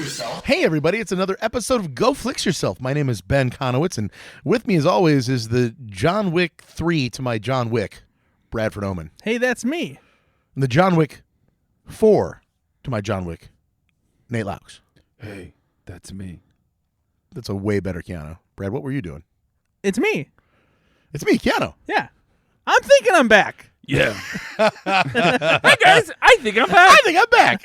yourself. Hey everybody, it's another episode of Go Flix Yourself. My name is Ben Konowitz, and with me as always is the John Wick 3 to my John Wick, Bradford Oman. Hey, that's me. And the John Wick 4 to my John Wick, Nate Loucks. Hey, that's me. That's a way better Keanu. Brad, what were you doing? It's me. It's me, Keanu. Yeah. I'm thinking I'm back. Yeah. Hey guys, I think I'm back. I think I'm back.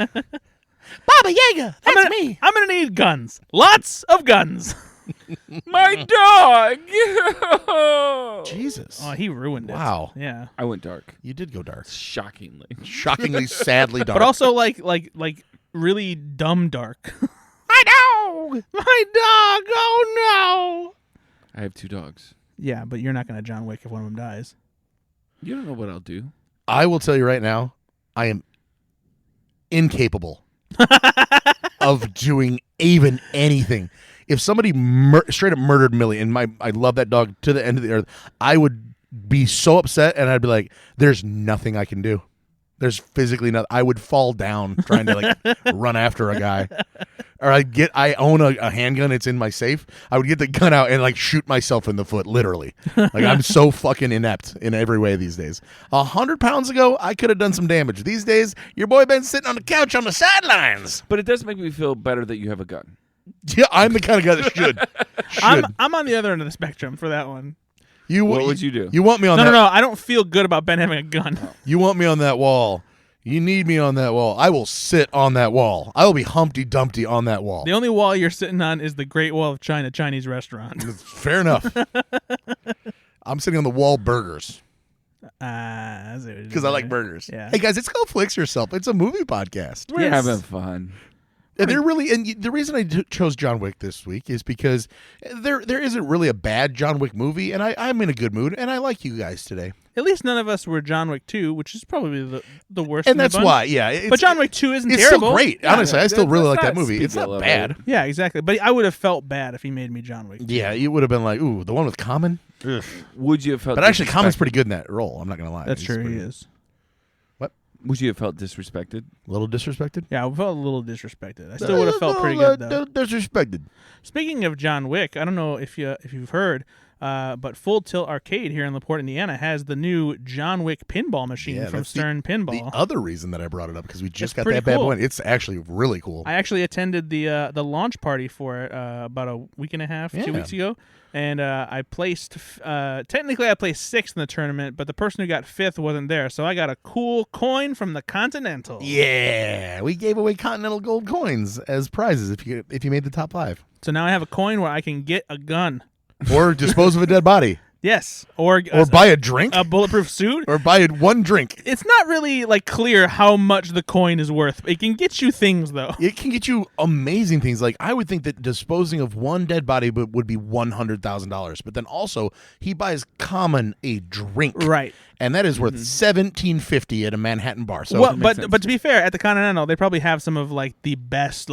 Baba Yaga, that's me. I'm going to need guns. Lots of guns. My dog. Jesus. Oh, he ruined it. Wow. Yeah. I went dark. You did go dark. Shockingly. Shockingly, sadly dark. But also like really dumb dark. my dog. My dog. Oh, no. I have 2 dogs. Yeah, but you're not going to John Wick if one of them dies. You don't know what I'll do. I will tell you right now, I am incapable of doing even anything. If somebody straight up murdered Millie, and I love that dog to the end of the earth, I would be so upset, and I'd be like, "There's nothing I can do. There's physically nothing." I would fall down trying to run after a guy, or I own a handgun. It's in my safe. I would get the gun out and shoot myself in the foot, literally. I'm so fucking inept in every way these days. 100 pounds ago, I could have done some damage. These days, your boy Ben's sitting on the couch on the sidelines. But it does make me feel better that you have a gun. Yeah, I'm the kind of guy that should. I'm on the other end of the spectrum for that one. What would you do? You want me on No, that? no. I don't feel good about Ben having a gun. You want me on that wall. You need me on that wall. I will sit on that wall. I will be Humpty Dumpty on that wall. The only wall you're sitting on is the Great Wall of China Chinese restaurant. Fair enough. I'm sitting on the wall burgers because I like burgers. Yeah. Hey guys, it's Go Flix Yourself. It's a movie podcast. We're Yes. having fun. And the reason I chose John Wick this week is because there isn't really a bad John Wick movie, and I'm in a good mood, and I like you guys today. At least none of us were John Wick 2, which is probably the worst. And in the that's bunch. why, yeah. But John Wick 2 isn't it's terrible. still great. Honestly, I still really like that movie. speak It's that not level. bad. Yeah, exactly. But I would have felt bad if he made me John Wick 2. Yeah, you would have been like, ooh, the one with Common? Ugh. Would you have felt But actually, Common's disrespected? pretty good in that role. I'm not going to lie. That's He's true, he pretty- is. Would you have felt disrespected? A little disrespected? Yeah, I felt a little disrespected. I still would have felt pretty good, though. Disrespected. Speaking of John Wick, I don't know if you've heard, but Full Tilt Arcade here in LaPorte, Indiana, has the new John Wick pinball machine Yeah, from that's Stern Pinball. The other reason that I brought it up, because we just It's got pretty that bad cool. boy. It's actually really cool. I actually attended the launch party for it about a week and a half, 2 weeks ago, and I placed. Technically, I placed 6th in the tournament, but the person who got 5th wasn't there, so I got a cool coin from the Continental. Yeah, we gave away Continental Gold coins as prizes if you made the top 5. So now I have a coin where I can get a gun. Or dispose of a dead body. Yes, or Buy a drink. a bulletproof suit. Or buy one drink. It's not really clear how much the coin is worth. It can get you things though. It can get you amazing things. I would think that disposing of one dead body would be $100,000. But then also, he buys Common a drink. Right. And that is worth $17.50 at a Manhattan bar. So Well, makes sense. but to be fair, at the Continental, they probably have some of the best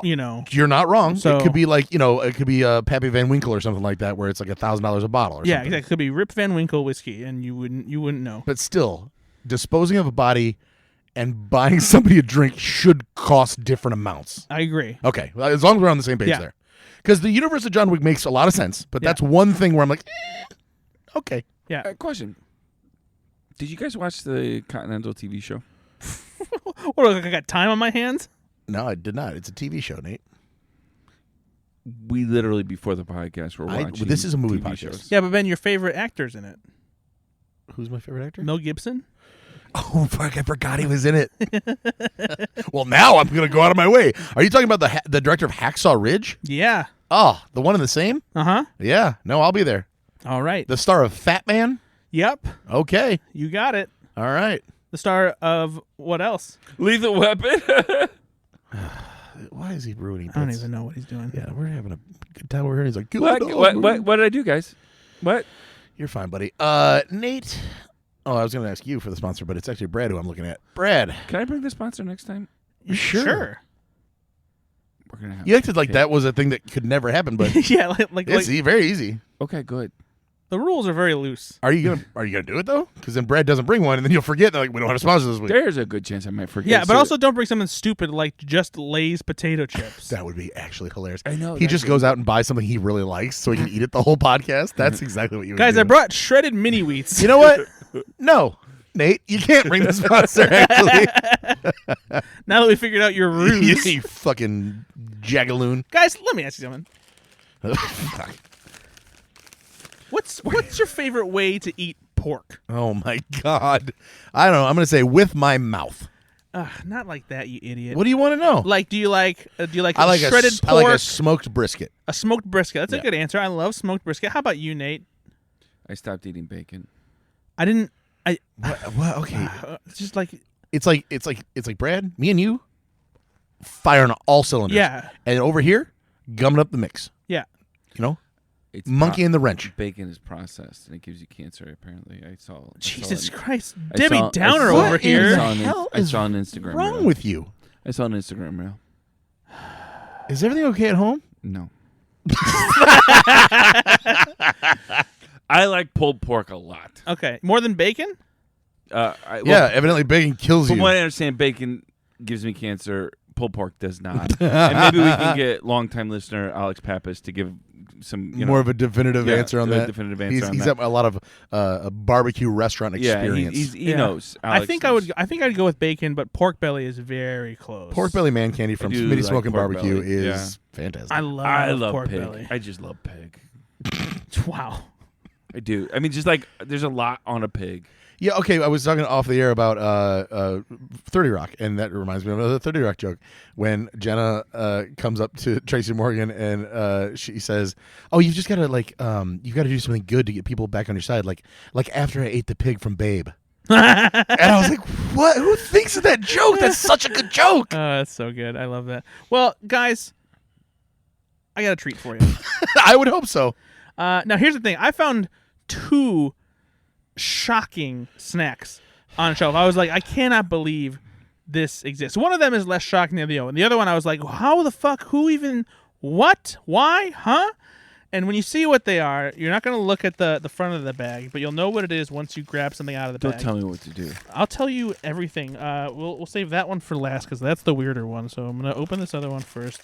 you're not wrong. So- it could be it could be Pappy Van Winkle or something like that, where it's $1,000 a bottle. Or Yeah, something. exactly. It could be Rip Van Winkle whiskey, and you wouldn't know. But still, disposing of a body and buying somebody a drink should cost different amounts. I agree. Okay, well, as long as we're on the same page Yeah. there. Because the universe of John Wick makes a lot of sense, but Yeah. that's one thing where I'm like, okay. Yeah. Question. Did you guys watch the Continental TV show? What? I got time on my hands? No, I did not. It's a TV show, Nate. We literally, before the podcast, were watching this is a movie TV podcast. shows. Yeah, but Ben, your favorite actor's in it. Who's my favorite actor? Mel Gibson. Oh, fuck, I forgot he was in it. Well, now I'm going to go out of my way. Are you talking about the director of Hacksaw Ridge? Yeah. Oh, the one in the same? Uh-huh. Yeah. No, I'll be there. All right. The star of Fat Man? Yep. Okay. You got it. All right. The star of what else? Lethal Weapon. Why is he ruining I don't bits? even know what he's doing. Yeah, we're having a good time over here. He's like, What did I do, guys? What? You're fine, buddy. Nate. Oh, I was going to ask you for the sponsor, but it's actually Brad who I'm looking at. Brad. Can I bring the sponsor next time? Sure. We're gonna have You acted like that was a thing that could never happen, but Yeah, it's very easy. Okay, good. The rules are very loose. Are you gonna do it though? Because then Brad doesn't bring one, and then you'll forget. They're like, we don't have a sponsor this week. There's a good chance I might forget. Yeah, but also don't bring something stupid like just Lay's potato chips. That would be actually hilarious. I know. He just goes out and buys something he really likes so he can eat it the whole podcast. That's exactly what you would Guys, do. I brought shredded mini wheats. You know what? No, Nate, you can't bring the sponsor. Actually, Now that we figured out your ruse. you fucking jagaloon. Guys, let me ask you something. What's your favorite way to eat pork? Oh my god! I don't know. I'm gonna say with my mouth. Not like that, you idiot. What do you want to know? Like, do you like I like shredded pork? I like a smoked brisket. A smoked brisket. That's Yeah. a good answer. I love smoked brisket. How about you, Nate? I stopped eating bacon. I didn't. What? Okay. It's just like It's like Brad, me and you, firing on all cylinders. Yeah. And over here, gumming up the mix. yeah. You know, It's monkey in the wrench. Bacon is processed and it gives you cancer. Apparently, I saw Jesus it. Christ, I Debbie saw- I Downer saw- over What in here. the hell I is saw an Instagram wrong reel. with you? I saw an Instagram reel. Is everything okay at home? No. I like pulled pork a lot. Okay, more than bacon? Yeah, evidently bacon kills From you. what I understand, bacon gives me cancer. Pulled pork does not. And maybe we can get longtime listener Alex Pappas to give some More of a definitive answer on that. Definitive answer He's on that. got a lot of a barbecue restaurant experience. He knows. Alex I think knows. I think I'd go with bacon, but pork belly is very close. Pork belly man candy from do Smitty like Smoking pork Barbecue belly, is fantastic. I love pork pig. belly. I just love pig. Wow. I do. I mean, just like there's a lot on a pig. Yeah, okay. I was talking off the air about 30 Rock, and that reminds me of another 30 Rock joke. When Jenna comes up to Tracy Morgan and she says, "Oh, you've just got to you've got to do something good to get people back on your side, like after I ate the pig from Babe." And I was like, "What? Who thinks of that joke? That's such a good joke." That's so good. I love that. Well, guys, I got a treat for you. I would hope so. Now, here's the thing. I found 2 shocking snacks on a shelf. I was like, I cannot believe this exists. One of them is less shocking than the other one. The other one, I was like, how the fuck? Who even? What? Why? Huh? And when you see what they are, you're not going to look at the front of the bag, but you'll know what it is once you grab something out of the Don't bag. tell me what to do. I'll tell you everything. We'll save that one for last because that's the weirder one. So I'm going to open this other one first.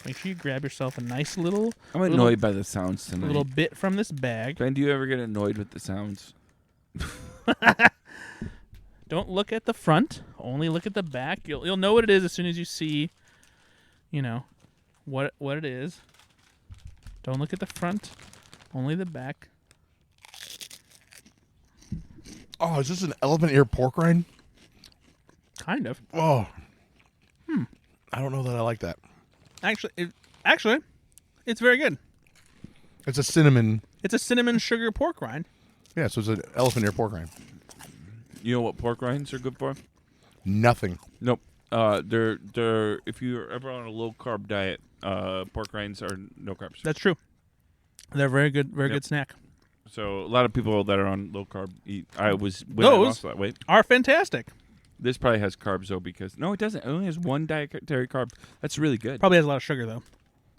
Make sure you grab yourself a nice little I'm annoyed by the sounds tonight. little bit from this bag. Ben, do you ever get annoyed with the sounds? Don't look at the front. Only look at the back. You'll know what it is as soon as you see, what it is. Don't look at the front. Only the back. Oh, is this an elephant ear pork rind? Kind of. Oh. I don't know that I like that. Actually, it's very good. It's a cinnamon. It's a cinnamon sugar pork rind. Yeah, so it's an elephant ear pork rind. You know what pork rinds are good for? Nothing. Nope. They're if you're ever on a low carb diet, pork rinds are no carbs. That's true. They're very good, good snack. So a lot of people that are on low carb eat. I Those lost that weight. are fantastic. This probably has carbs though because no, it doesn't. It only has one dietary carb. That's really good. Probably has a lot of sugar though.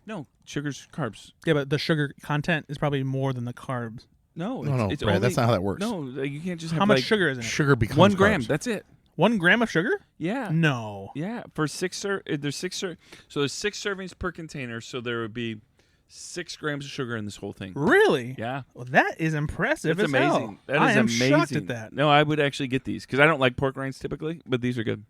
No, sugar's carbs. Yeah, but the sugar content is probably more than the carbs. No, No, it's Brad, only, that's not how that works. No, like, you can't just have How much like sugar is in it? Sugar becomes 1 gram. carbs. That's it. 1 gram of sugar? Yeah. No. Yeah, for there's 6 so there's 6 servings per container, so there would be 6 grams of sugar in this whole thing. Really? Yeah. Well, that is impressive. That's as amazing. hell. That is I am amazing. shocked at that. No, I would actually get these because I don't like pork rinds typically, but these are good.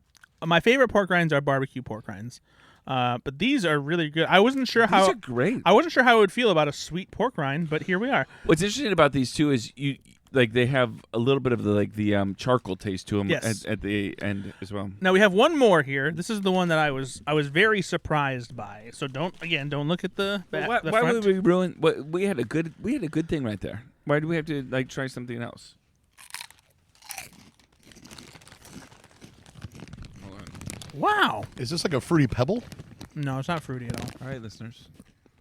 My favorite pork rinds are barbecue pork rinds, but these are really good. I wasn't sure how These are great. I wasn't sure how I would feel about a sweet pork rind, but here we are. What's interesting about these too is they have a little bit of the charcoal taste to them Yes. at the end as well. Now we have one more here. This is the one that I was very surprised by. So don't look at the back. Why would we ruin? We had a good thing right there. Why do we have to try something else? Wow. Is this like a fruity pebble? No, it's not fruity at all. All right, listeners.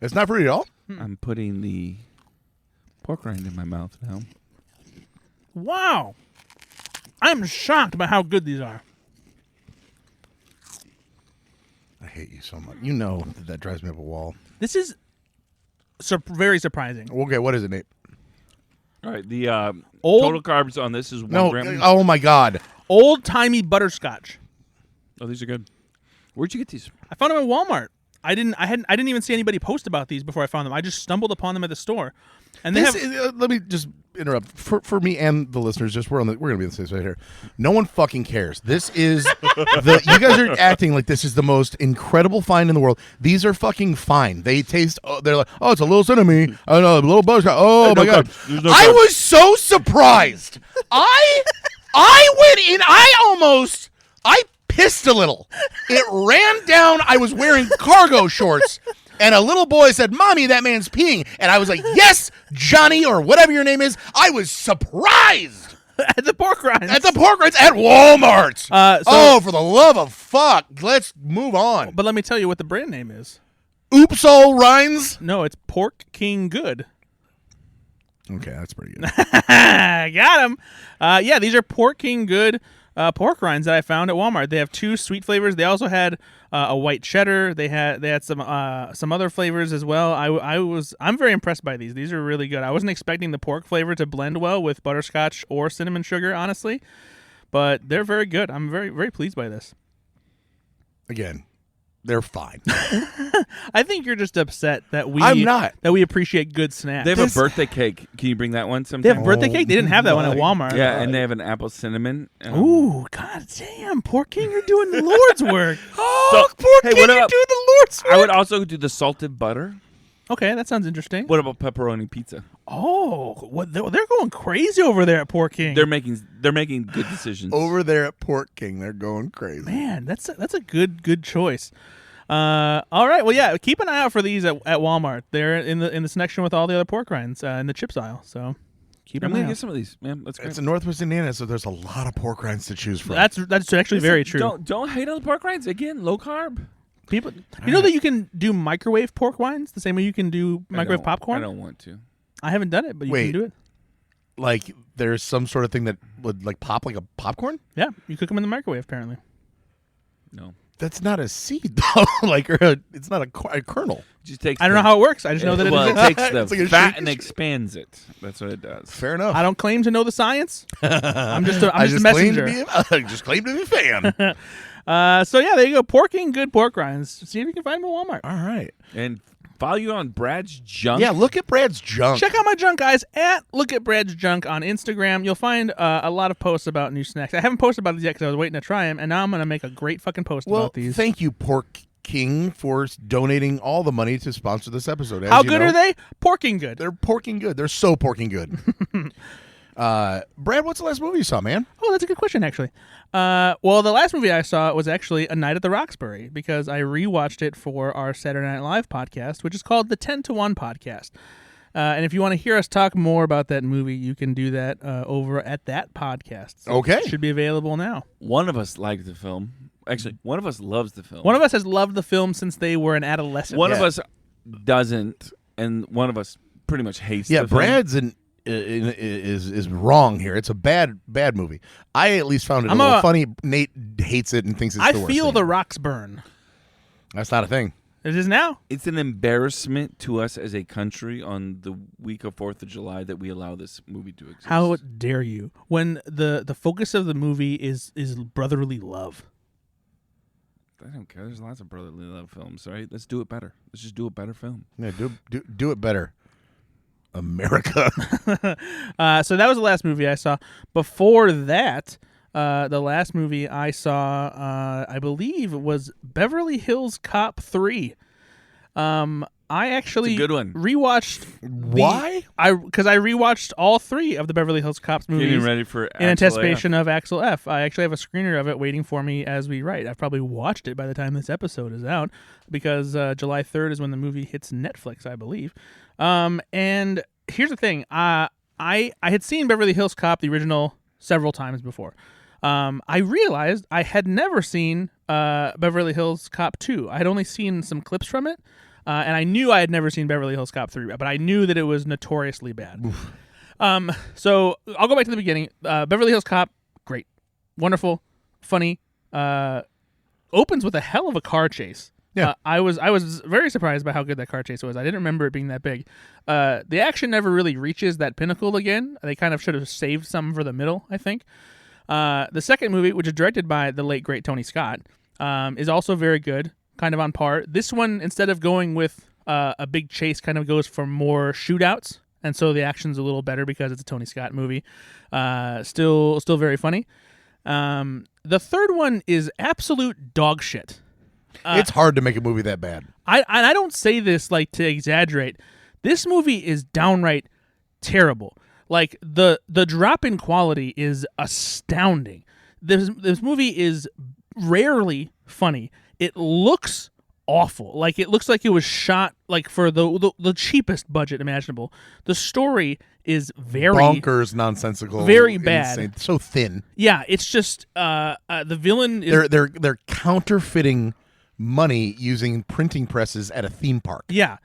It's not fruity at all? I'm putting the pork rind in my mouth now. Wow. I'm shocked by how good these are. I hate you so much. You know that drives me up a wall. This is very surprising. Okay, what is it, Nate? All right. The Old- total carbs on this is 1 No, gram. oh my God. Old-timey butterscotch. Oh, these are good. Where'd you get these? I found them at Walmart. I didn't even see anybody post about these before I found them. I just stumbled upon them at the store. And they Let me just interrupt for me and the listeners. We're gonna be on the same side here. No one fucking cares. This is you guys are acting like this is the most incredible find in the world. These are fucking fine. They taste. They're like, oh, it's a little cinnamon. I know, a little butterscotch. Oh my God! I was so surprised. I went in. I pissed a little. It ran down. I was wearing cargo shorts. And a little boy said, "Mommy, that man's peeing." And I was like, "Yes, Johnny," or whatever your name is. I was surprised. at the pork rinds. At the pork rinds at Walmart. For the love of fuck. Let's move on. But let me tell you what the brand name is. Oops All Rinds? No, it's Pork King Good. Okay, that's pretty good. Got him. Yeah, these are Pork King Good pork rinds that I found at Walmart. They have 2 sweet flavors. They also had a white cheddar. They had some other flavors as well. I'm very impressed by these. These are really good. I wasn't expecting the pork flavor to blend well with butterscotch or cinnamon sugar, honestly, but they're very good. I'm very, very pleased by this. Again, they're fine. I think you're just upset that I'm not. that we appreciate good snacks. They have a birthday cake. Can you bring that one sometime? They have birthday cake? They didn't have that one at Walmart. Yeah, and they have an apple cinnamon. Ooh, god damn. Pork King, you're doing the Lord's work. Oh, Pork King, you're doing the Lord's work. I would also do the salted butter. Okay, that sounds interesting. What about pepperoni pizza? Oh, what they're going crazy over there at Pork King. They're making good decisions. Over there at Pork King, they're going crazy. Man, that's a good choice. All right, well, yeah, keep an eye out for these at Walmart. They're in the section with all the other pork rinds in the chips aisle. So keep an I'm eye gonna out. get some of these, man. That's great. It's in Northwest Indiana, so there's a lot of pork rinds to choose from. That's actually very true. Don't hate on the pork rinds. Again, low carb. People, you know that you can do microwave pork rinds the same way you can do microwave popcorn. I don't want to. I haven't done it, but you can do it. Like there's some sort of thing that would like pop like a popcorn? Yeah, you cook them in the microwave apparently. No. That's not a seed, though. It's not a kernel. Just takes. I don't know how it works. I just know that it exists. takes the It's like a fat shake- and expands it. That's what it does. Fair enough. I don't claim to know the science. I'm just a I messenger. I just claim to be a fan. So yeah, there you go. Pork King Good pork rinds. See if you can find them at Walmart. All right. And follow you on Brad's Junk. Yeah, look at Brad's junk. Check out my junk, guys, at Look at Brad's Junk on Instagram. You'll find a lot of posts about new snacks. I haven't posted about these yet because I was waiting to try them, and now I'm going to make a great fucking post about these. Thank you, Pork King, for donating all the money to sponsor this episode. As How you good know, are they? Porking good. They're porking good. They're so porking good. Brad, what's the last movie you saw, man? Oh, that's a good question, actually. Well, the last movie I saw was actually A Night at the Roxbury because I rewatched it for our Saturday Night Live podcast, which is called the 10 to 1 podcast. And if you want to hear us talk more about that movie, you can do that over at that podcast. So Okay. it should be available now. One of us liked the film. Actually, one of us loves the film. One of us has loved the film since they were an adolescent. One of us doesn't, and one of us pretty much hates the film. Brad's is wrong here. It's a bad movie. I at least found it a little funny. Nate hates it and thinks it's the worst. I feel thing. the rocks burn. That's not a thing. It is now. It's an embarrassment to us as a country on the week of 4th of July that we allow this movie to exist. How dare you? When the focus of the movie is brotherly love. I don't care. There's lots of brotherly love films, right? Let's do it better. Let's just do a better film. Yeah, do it better, America. So that was the last movie I saw. Before that, the last movie I saw, I believe, was Beverly Hills Cop 3. I actually It's a good one. rewatched. Why? Because I rewatched all 3 of the Beverly Hills Cops movies. Getting ready for in anticipation of Axel F. I actually have a screener of it waiting for me as we write. I've probably watched it by the time this episode is out because July 3rd is when the movie hits Netflix, I believe. And here's the thing. I had seen Beverly Hills Cop, the original, several times before. I realized I had never seen Beverly Hills Cop 2. I had only seen some clips from it. And I knew I had never seen Beverly Hills Cop 3, but I knew that it was notoriously bad. So I'll go back to the beginning. Beverly Hills Cop, great. Wonderful. Funny. Opens with a hell of a car chase. Yeah. I was very surprised by how good that car chase was. I didn't remember it being that big. The action never really reaches that pinnacle again. They kind of should have saved some for the middle, I think. The second movie, which is directed by the late great Tony Scott, is also very good, kind of on par. This one, instead of going with a big chase, kind of goes for more shootouts, and so the action's a little better because it's a Tony Scott movie. Still very funny. The third one is absolute dog shit. It's hard to make a movie that bad. I don't say this like to exaggerate. This movie is downright terrible. Like the drop in quality is astounding. This movie is rarely funny. It looks awful. Like it looks like it was shot like for the cheapest budget imaginable. The story is very bonkers, nonsensical, very bad, insane, so thin. Yeah, it's just the villain is they're counterfeiting money using printing presses at a theme park. Yeah.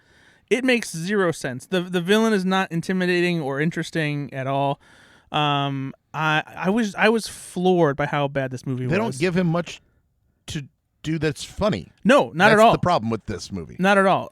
It makes zero sense. The villain is not intimidating or interesting at all. I was floored by how bad this movie was. They don't give him much to do that's funny. No, not that's at all. The problem with this movie. Not at all.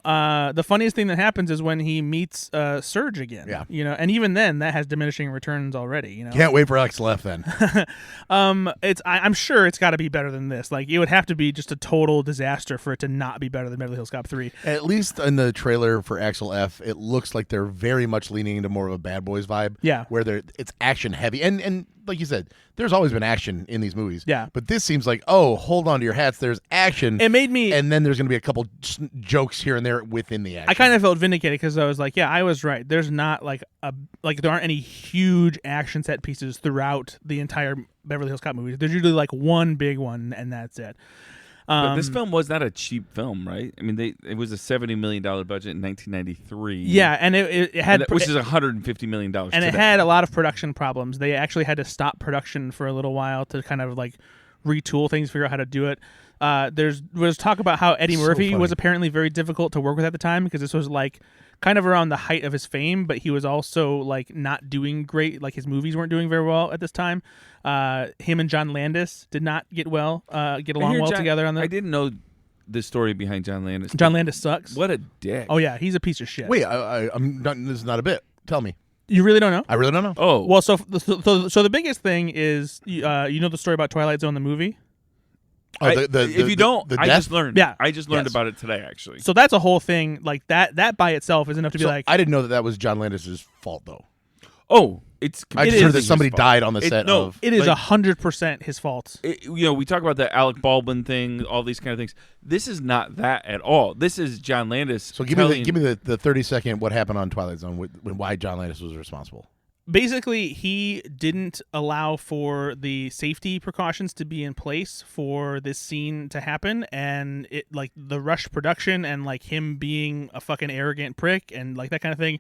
The funniest thing that happens is when he meets Surge again. Yeah. And even then that has diminishing returns already. Can't wait for XLF then. I'm sure it's got to be better than this. Like it would have to be just a total disaster for it to not be better than Beverly Hills Cop 3. At least in the trailer for Axel F, it looks like they're very much leaning into more of a Bad Boys vibe. Yeah. Where it's action heavy. And like you said, there's always been action in these movies. Yeah. But this seems like, oh, hold on to your hats. There's action. It made me... And then there's going to be a couple jokes here and there within the action. I kind of felt vindicated because I was like, yeah, I was right. There's not there aren't any huge action set pieces throughout the entire Beverly Hills Cop movies. There's usually like one big one and that's it. But this film was not a cheap film, right? I mean, it was a $70 million budget in 1993. Yeah, and it had... which is $150 million And today. it had a lot of production problems. They actually had to stop production for a little while to kind of like retool things, figure out how to do it. There was talk about how Eddie Murphy was apparently very difficult to work with at the time because this was like kind of around the height of his fame, but he was also like not doing great. Like his movies weren't doing very well at this time. Him and John Landis did not get along well together on that. I didn't know the story behiund John Landis. John Landis sucks. What a dick. Oh yeah, he's a piece of shit. Wait, I'm not. This is not a bit. Tell me. You really don't know? I really don't know. Oh well, so the biggest thing is you know the story about Twilight Zone the movie. Oh, if you don't, I just learned. Yeah. I just learned about it today, actually. So that's a whole thing. Like that by itself is enough to be like. I didn't know that was John Landis' fault, though. Oh, I just heard that somebody died on the set of. It is 100% his fault. We talk about the Alec Baldwin thing, all these kind of things. This is not that at all. This is John Landis. So give me the 30-second what happened on Twilight Zone, why John Landis was responsible. Basically, he didn't allow for the safety precautions to be in place for this scene to happen, and it like the rush production and like him being a fucking arrogant prick and like that kind of thing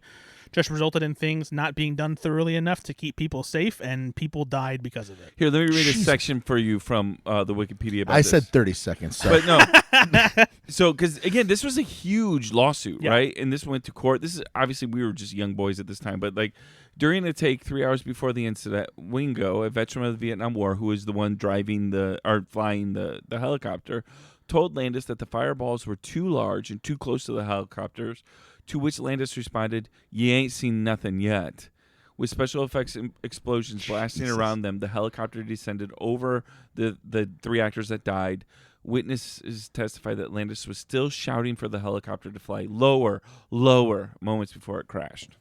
just resulted in things not being done thoroughly enough to keep people safe, and people died because of it. Here, let me read a section for you from the Wikipedia about I this. said 30 seconds. So. But no. So, because, again, this was a huge lawsuit, right? And this went to court. This is, obviously, we were just young boys at this time, but, like, during the take 3 hours before the incident, Wingo, a veteran of the Vietnam War, who was the one flying the helicopter, told Landis that the fireballs were too large and too close to the helicopters, to which Landis responded, "You ain't seen nothing yet." With special effects explosions blasting around them, the helicopter descended over the 3 actors that died. Witnesses testified that Landis was still shouting for the helicopter to fly lower, lower, moments before it crashed.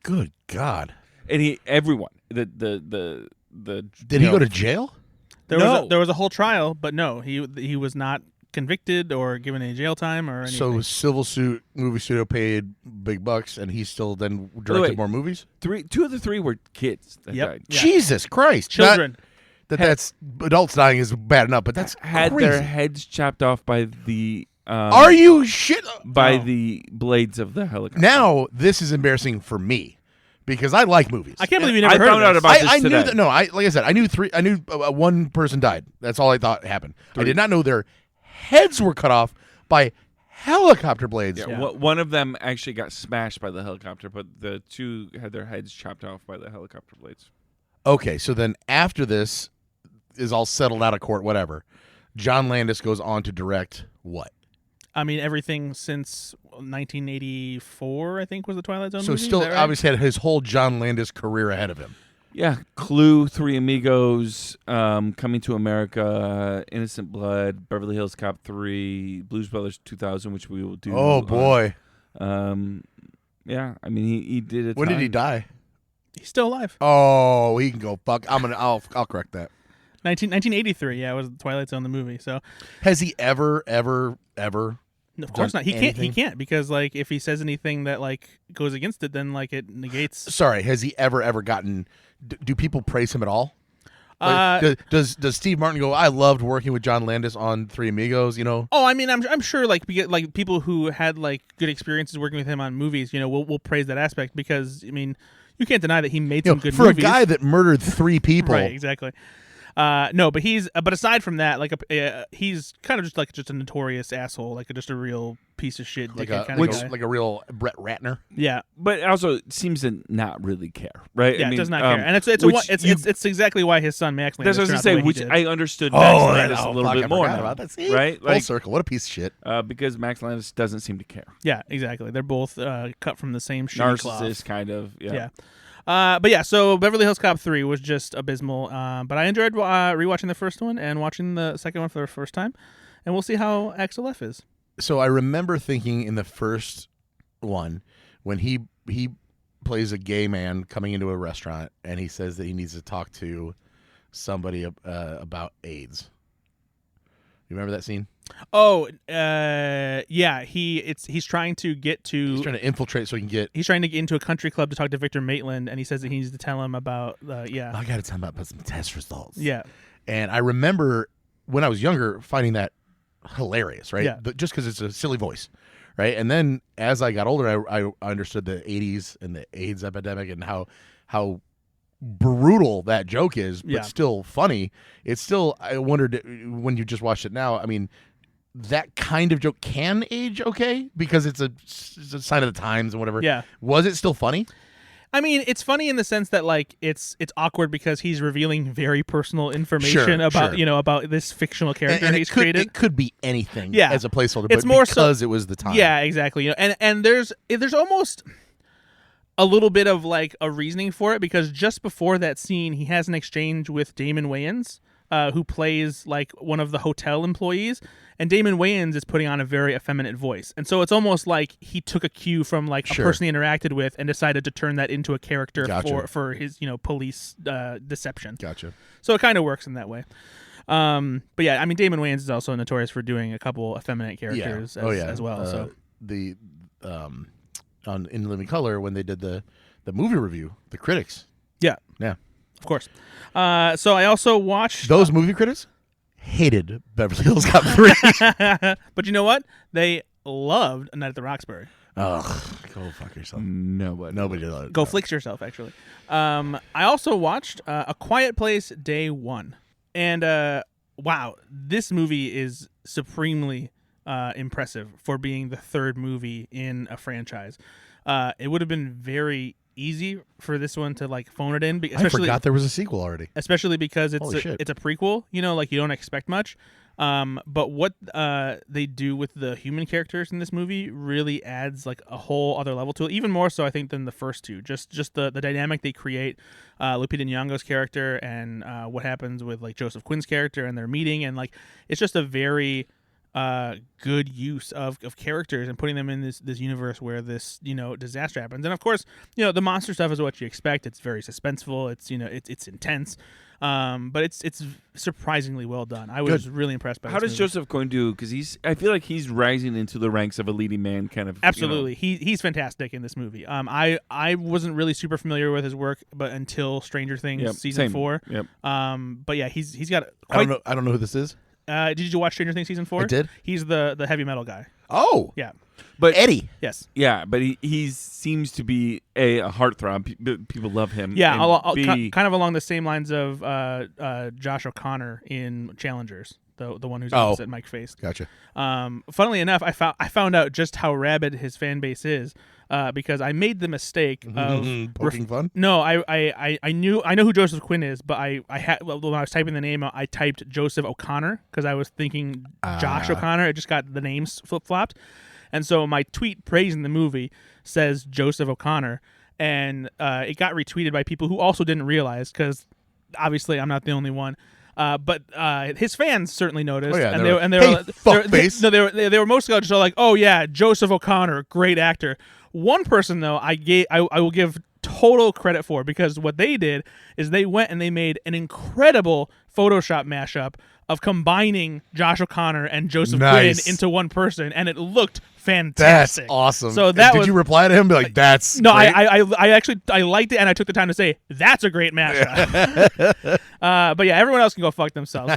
Good God! And everyone, did he go to jail? There was a whole trial, but no, he was not convicted or given any jail time or anything. So Civil Suit movie studio paid big bucks, and he still then directed more movies. 2 of the 3 were kids that died. Yeah. Jesus Christ, children. That's adults dying is bad enough, but that's had crazy. their heads chopped off by the. Are you shit? By the blades of the helicopter. Now this is embarrassing for me. Because I like movies. I can't believe you never heard found out about this I today. knew that. No, like I said, I knew one person died. That's all I thought happened. 3. I did not know their heads were cut off by helicopter blades. Yeah. One of them actually got smashed by the helicopter, but the 2 had their heads chopped off by the helicopter blades. Okay, so then after this is all settled out of court, whatever, John Landis goes on to direct what? I mean, everything since 1984, I think, was the Twilight Zone So movie. still Is that right? obviously had his whole John Landis career ahead of him. Yeah, Clue, Three Amigos, Coming to America, Innocent Blood, Beverly Hills Cop 3, Blues Brothers 2000, which we will do. Oh boy! Yeah, I mean he did it. When did he die? He's still alive. Oh, he can go fuck. I'll correct that. 1983. Yeah, it was Twilight Zone the movie. So has he ever? of course not. He anything? can't because like if he says anything that like goes against it, then like it negates. Sorry, has he ever gotten? Do people praise him at all? Like, does Steve Martin go? I loved working with John Landis on Three Amigos. You know. Oh, I mean, I'm sure like people who had like good experiences working with him on movies, will praise that aspect because I mean, you can't deny that he made some good for movies. a guy that murdered 3 people. Right, exactly. No, but aside from that, like he's kind of just a notorious asshole, like just a real piece of shit, like dickhead kind of guy. like a real Brett Ratner. Yeah, but also seems to not really care, right? Yeah, I mean, does not care, and it's exactly why his son Max. That's what I was gonna say, which I understood Max Landis a little bit more now, right? Full circle. What a piece of shit. Because Max Landis doesn't seem to care. Yeah, exactly. They're both cut from the same shitty cloth. Narcissist, kind of. Yeah. But yeah, so Beverly Hills Cop 3 was just abysmal. But I enjoyed rewatching the first one and watching the second one for the first time. And we'll see how Axel F is. So I remember thinking in the first one when he plays a gay man coming into a restaurant and he says that he needs to talk to somebody about AIDS. You remember that scene? Oh, yeah. He's trying to get to. He's trying to infiltrate so he can get. He's trying to get into a country club to talk to Victor Maitland, and he says that he needs to tell him about. Yeah. I got to tell him about some test results. Yeah. And I remember when I was younger finding that hilarious, right? Yeah. Just because it's a silly voice, right? And then as I got older, I understood the 80s and the AIDS epidemic and how brutal that joke is, but still funny. It's still, I wondered when you just watched it now, I mean, that kind of joke can age okay because it's a sign of the times and whatever. Yeah. Was it still funny? I mean, it's funny in the sense that like it's awkward because he's revealing very personal information about about this fictional character and he's created. It could be anything as a placeholder, it's but more because it was the time. Yeah, exactly. And there's almost a little bit of like a reasoning for it because just before that scene, he has an exchange with Damon Wayans, who plays like one of the hotel employees, and Damon Wayans is putting on a very effeminate voice, and so it's almost like he took a cue from like a person he interacted with and decided to turn that into a character for his police deception. Gotcha. So it kind of works in that way. But yeah, I mean Damon Wayans is also notorious for doing a couple effeminate characters as well. So on In Living Color when they did the movie review, the critics. Yeah. Of course. So I also watched those movie critics hated Beverly Hills Cop 3. But you know what? They loved A Night at the Roxbury. Ugh, go fuck yourself. Nobody loved it. Go Flix yourself, actually. I also watched A Quiet Place Day 1. And wow, this movie is supremely impressive for being the third movie in a franchise. It would have been very easy for this one to like phone it in. I forgot there was a sequel already. Especially because it's a prequel. Like you don't expect much. But what they do with the human characters in this movie really adds like a whole other level to it. Even more so, I think, than the first two. Just the dynamic they create, Lupita Nyong'o's character and what happens with like Joseph Quinn's character and their meeting, and like it's just a very good use of characters and putting them in this universe where this disaster happens. And of course, the monster stuff is what you expect. It's very suspenseful. It's it's intense, but it's surprisingly well done. I was really impressed by. How does Joseph Quinn do? Because I feel like he's rising into the ranks of a leading man kind of. Absolutely, he's fantastic in this movie. I wasn't really super familiar with his work, but until Stranger Things season 4. Yep. But yeah, he's got. I don't know who this is. Did you watch Stranger Things season 4? I did. He's the heavy metal guy. Oh, yeah. But Eddie, yes, yeah, but he seems to be a heartthrob. People love him. Yeah, kind of along the same lines of Josh O'Connor in Challengers, the one who's opposite Mike Face. Gotcha. Funnily enough, I found out just how rabid his fan base is because I made the mistake of poking fun. No, I know who Joseph Quinn is, but when I was typing the name out, I typed Joseph O'Connor because I was thinking Josh O'Connor. It just got the names flip flopped, and so my tweet praising the movie says Joseph O'Connor, and it got retweeted by people who also didn't realize because obviously I'm not the only one. But his fans certainly noticed, and they were mostly just like, "Oh yeah, Joseph O'Connor, great actor." One person though, I will give total credit for, because what they did is they went and they made an incredible Photoshop mashup of combining Josh O'Connor and Joseph Quinn into one person, and it looked fantastic. That's awesome. So did you reply to him? Be like, "That's no." Great? I actually liked it, and I took the time to say that's a great mashup. But yeah, everyone else can go fuck themselves.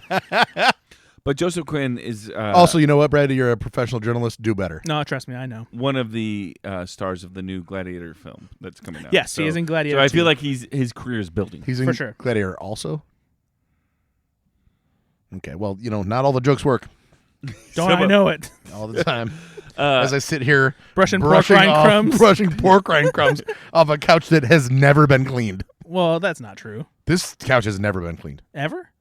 But Joseph Quinn is also, you know what, Brad? You're a professional journalist. Do better. No, trust me, I know. One of the stars of the new Gladiator film that's coming out. Yes, he is in Gladiator. So I feel like his career is building. He's in for sure. Gladiator also. Okay, well, not all the jokes work. Don't I know it? All the time. As I sit here brushing pork rind crumbs off a couch that has never been cleaned. Well, that's not true. This couch has never been cleaned. Ever?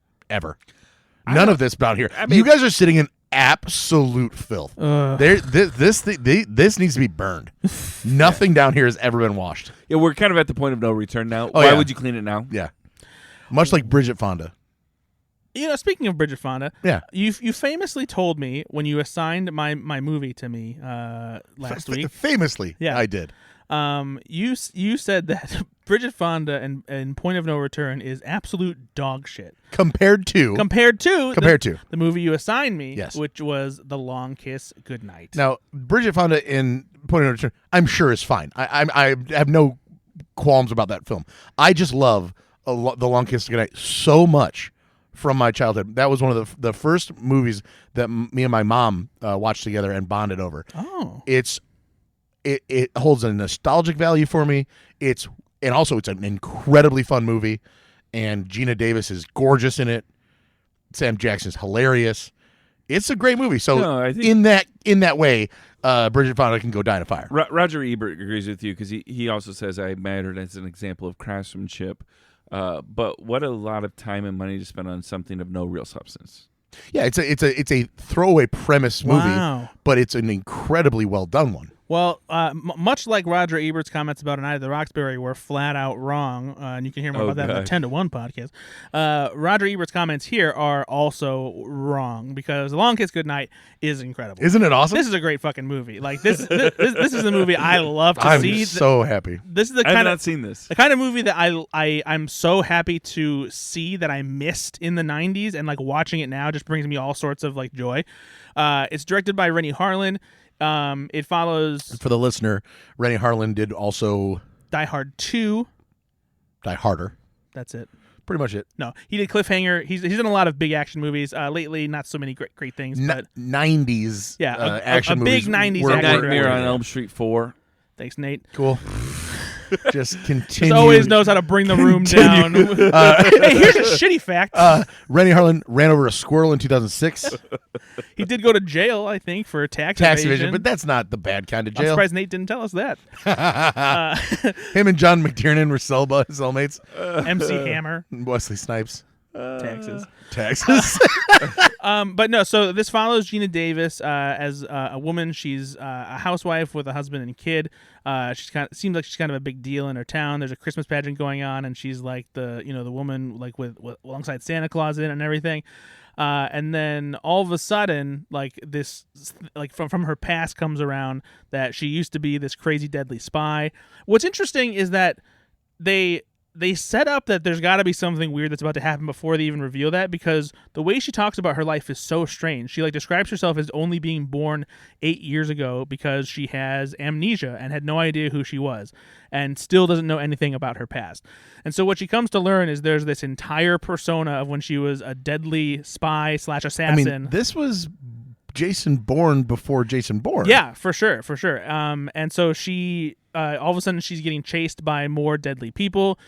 None of this about here. I mean, you guys are sitting in absolute filth. This needs to be burned. Nothing down here has ever been washed. Yeah, we're kind of at the point of no return now. Why would you clean it now? Yeah. Much like Bridget Fonda. Speaking of Bridget Fonda, yeah, you famously told me when you assigned my movie to me last week. Famously, yeah, I did. You said that Bridget Fonda and Point of No Return is absolute dog shit compared to the movie you assigned me, yes, which was The Long Kiss Goodnight. Now, Bridget Fonda in Point of No Return, I'm sure is fine. I have no qualms about that film. I just love The Long Kiss Goodnight so much. From my childhood, that was one of the first movies that me and my mom watched together and bonded over. Oh, it holds a nostalgic value for me. It's an incredibly fun movie, and Gina Davis is gorgeous in it. Sam Jackson's hilarious. It's a great movie. So I think in that way, Bridget Fonda can go die in a fire. Roger Ebert agrees with you because he also says I admired it as an example of craftsmanship. But what a lot of time and money to spend on something of no real substance. Yeah, it's a throwaway premise movie, but it's an incredibly well done one. Well, much like Roger Ebert's comments about A Night at the Roxbury were flat out wrong, and you can hear more about that in the 10 to 1 podcast. Roger Ebert's comments here are also wrong because The Long Kiss Goodnight is incredible. Isn't it awesome? This is a great fucking movie. Like this is a movie I love to see. I'm so happy. This is the I kind have of not seen this. The kind of movie that I'm so happy to see that I missed in the 90s, and like watching it now just brings me all sorts of like joy. It's directed by Renny Harlin. It follows, for the listener, Renny Harlin did also Die Hard 2. Die Harder. That's it. Pretty much it. No, he did Cliffhanger. He's done a lot of big action movies. Lately, not so many great things. But 90s action movies. A big 90s action Nightmare on Elm Street 4. Thanks, Nate. Cool. Just continue. Just always knows how to bring the room down. Hey, here's a shitty fact. Renny Harlin ran over a squirrel in 2006. He did go to jail, I think, for tax evasion, but that's not the bad kind of jail. I'm surprised Nate didn't tell us that. Him and John McTiernan were cellmates. MC Hammer. Wesley Snipes. Taxes. But no, so this follows Gina Davis as a woman. She's a housewife with a husband and kid. Seems like she's kind of a big deal in her town. There's a Christmas pageant going on, and she's like the woman like with alongside Santa Claus in it and everything. And then all of a sudden, like this, like from her past comes around that she used to be this crazy deadly spy. What's interesting is that they set up that there's got to be something weird that's about to happen before they even reveal that, because the way she talks about her life is so strange. She like describes herself as only being born 8 years ago because she has amnesia and had no idea who she was and still doesn't know anything about her past. And so what she comes to learn is there's this entire persona of when she was a deadly spy / assassin. I mean, this was Jason Bourne before Jason Bourne. Yeah, for sure. And so she, all of a sudden, she's getting chased by more deadly people.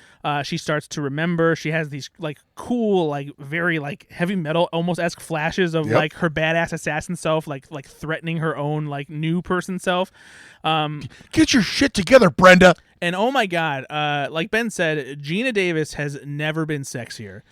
She starts to remember. She has these like cool, like very like heavy metal, almost-esque flashes of like her badass assassin self, like threatening her own like new person self. Get your shit together, Brenda. And oh my God, like Ben said, Gina Davis has never been sexier.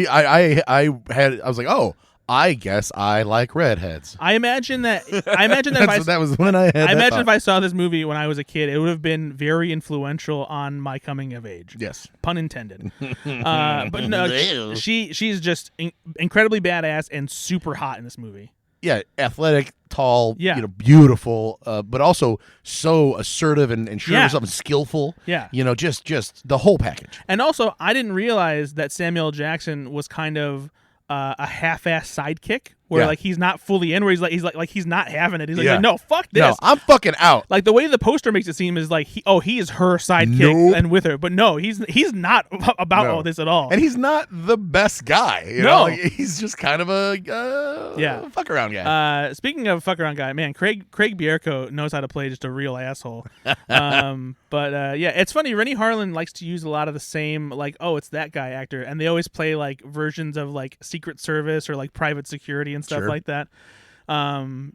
I was like, oh, I guess I like redheads. I imagine that that was when I had. I imagine if I saw this movie when I was a kid, it would have been very influential on my coming of age. Yes, pun intended. But no, she's just incredibly badass and super hot in this movie. Yeah, athletic, tall, beautiful, but also so assertive and sure of herself and skillful. Yeah, just the whole package. And also, I didn't realize that Samuel L. Jackson was kind of a half-ass sidekick, where like he's not fully in, where he's not having it. He's like, no, fuck this. No, I'm fucking out. Like the way the poster makes it seem is like he is her sidekick and with her, but no, he's not about all this at all. And he's not the best guy. You know? Like, he's just kind of a fuck around guy. Speaking of fuck around guy, man, Craig Bierko knows how to play just a real asshole. But it's funny. Rennie Harlan likes to use a lot of the same like, oh, it's that guy actor, and they always play like versions of like Secret Service or like private security and stuff like that.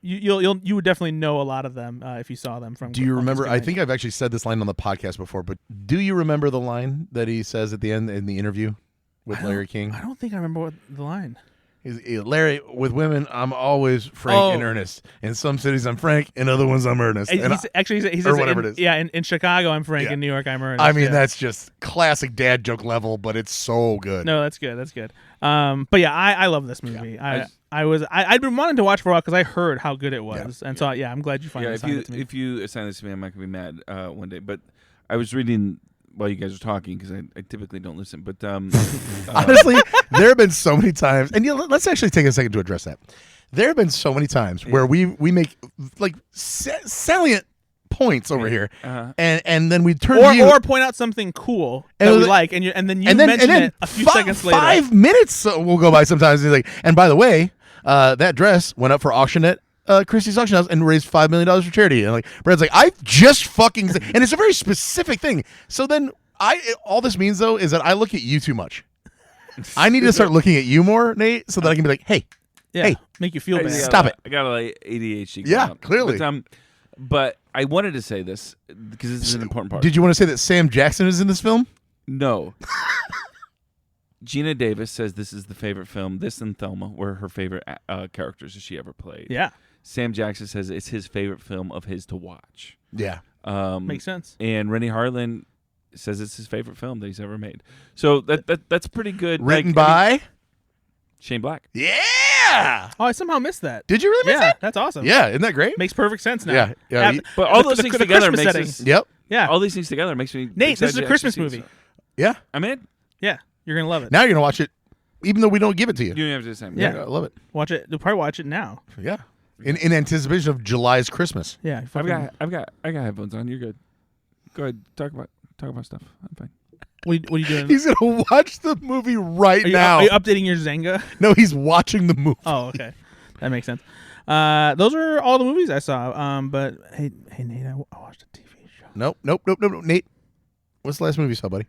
You would definitely know a lot of them if you saw them from. Do you remember? I think I've actually said this line on the podcast before, but do you remember the line that he says at the end in the interview with Larry King? I don't think I remember what the line. Larry, with women, I'm always frank and earnest. In some cities, I'm frank. In other ones, I'm earnest. He says whatever it is. Yeah, in Chicago, I'm frank. In New York, I'm earnest. I mean, that's just classic dad joke level, but it's so good. No, that's good. That's good. But yeah, I love this movie. I'd been wanting to watch for a while because I heard how good it was, and so I'm glad you finally assigned it to me. If you assign this to me, I'm not gonna be mad one day. But I was reading while you guys are talking because I typically don't listen. But honestly, there have been so many times, and let's actually take a second to address that. There have been so many times where we make like salient points over here, and then we turn to you or point out something cool that we like, and then you mention it a few seconds later. 5 minutes will go by sometimes. And he's like, and by the way, that dress went up for auction at Christie's auction house and raised $5 million for charity. And like Brad's like, I just fucking and it's a very specific thing. So then all this means though is that I look at you too much. I need to start looking at you more, Nate, so that I can be like, hey, make you feel bad. Stop it. I got a like ADHD. Yeah, clearly. But I wanted to say this because this is an important part. Did you want to say that Sam Jackson is in this film? No. Gina Davis says this is the favorite film. This and Thelma were her favorite characters that she ever played. Yeah. Sam Jackson says it's his favorite film of his to watch. Yeah. Makes sense. And Rennie Harlan says it's his favorite film that he's ever made. So that's pretty good. Written by Shane Black. Yeah. Oh, I somehow missed that. Did you really miss that? That's awesome. Yeah, isn't that great? Makes perfect sense now. Yeah. But all those things together makes settings. Yep. Yeah. All these things together makes me Nate, this is a Christmas movie. Yeah. I'm in. Yeah. You're gonna love it. Now you're gonna watch it, even though we don't give it to you. You don't have to do the same. Yeah. I love it. Watch it. You'll probably watch it now. Yeah. In anticipation of July's Christmas. Yeah. I got headphones on. You're good. Go ahead. Talk about stuff. I'm fine. What are you doing? He's gonna watch the movie now. Are you updating your Zynga? No, he's watching the movie. Oh, okay. That makes sense. Those are all the movies I saw. But hey, Nate, I watched a TV show. Nope. Nate, what's the last movie you saw, buddy?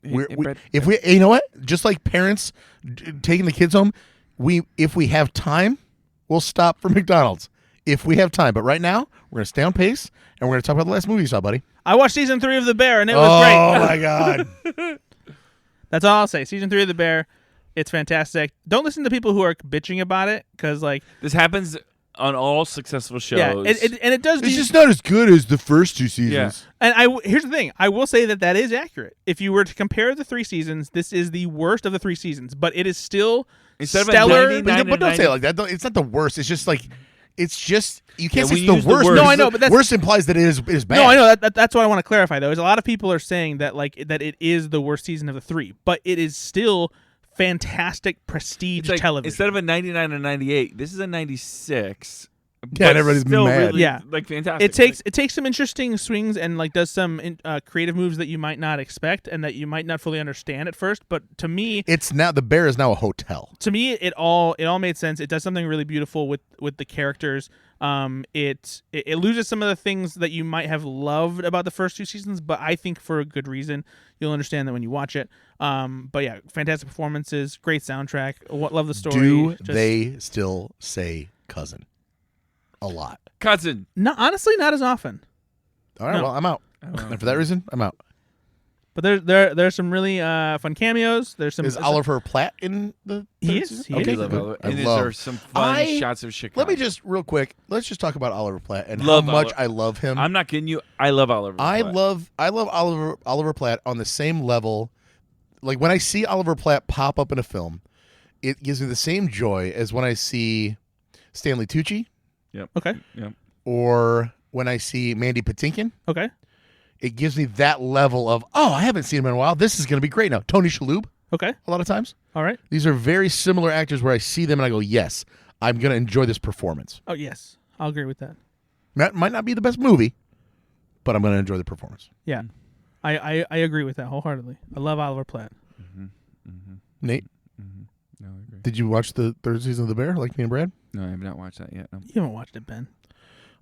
You know what? Just like parents taking the kids home, if we have time, we'll stop for McDonald's. If we have time, but right now we're gonna stay on pace and we're gonna talk about the last movie you saw, buddy. I watched season 3 of The Bear and it was great. Oh my god! That's all I'll say. Season 3 of The Bear, it's fantastic. Don't listen to people who are bitching about it because like this happens on all successful shows. Yeah, it does. It's just not as good as the first 2 seasons. Yeah. And here's the thing. I will say that is accurate. If you were to compare the 3 seasons, this is the worst of the 3 seasons, but it is still stellar. But don't say it like that. It's not the worst. It's just like. It's just you can't say it's the worst. No, I know, but worst implies that it is bad. No, I know that's what I want to clarify though. Is a lot of people are saying that that it is the worst season of the 3, but it is still fantastic prestige television. Instead of a 99 and 98, this is a 96. Yeah, and everybody's still mad. Really, Yeah. like fantastic. It takes some interesting swings and like does some creative moves that you might not expect and that you might not fully understand at first. But to me, The bear is now a hotel. to me, it all made sense. It does something really beautiful with the characters. It loses some of the things that you might have loved about the first 2 seasons, but I think for a good reason. You'll understand that when you watch it. But yeah, fantastic performances, great soundtrack. Love the story. Do they still say cousin a lot? cousin. No, honestly, not as often. All right, No. well, I'm out. And for that reason, I'm out. But there's some really fun cameos. There's some. Is Oliver Platt in the He third is. season? He I Okay, is. do love good. Oliver. I And love- there's some fun shots of Chicago. Let me just real quick. Let's just talk about Oliver Platt and Love how much Oliver. I love him. I'm not kidding you. I love Oliver. I Platt. love Oliver Platt on the same level. Like when I see Oliver Platt pop up in a film, it gives me the same joy as when I see Stanley Tucci Yep. Okay. Yep. or when I see Mandy Patinkin. Okay. It gives me that level of, oh, I haven't seen him in a while. This is going to be great now. Tony Shalhoub, Okay. a lot of times. All right. These are very similar actors where I see them and I go, yes, I'm going to enjoy this performance. Oh yes, I'll agree with that. That might not be the best movie, but I'm going to enjoy the performance. Yeah, I agree with that wholeheartedly. I love Oliver Platt. Nate, No, I agree. did you watch the third season of The Bear like me and Brad? No, I have not watched that yet. No. You haven't watched it, Ben.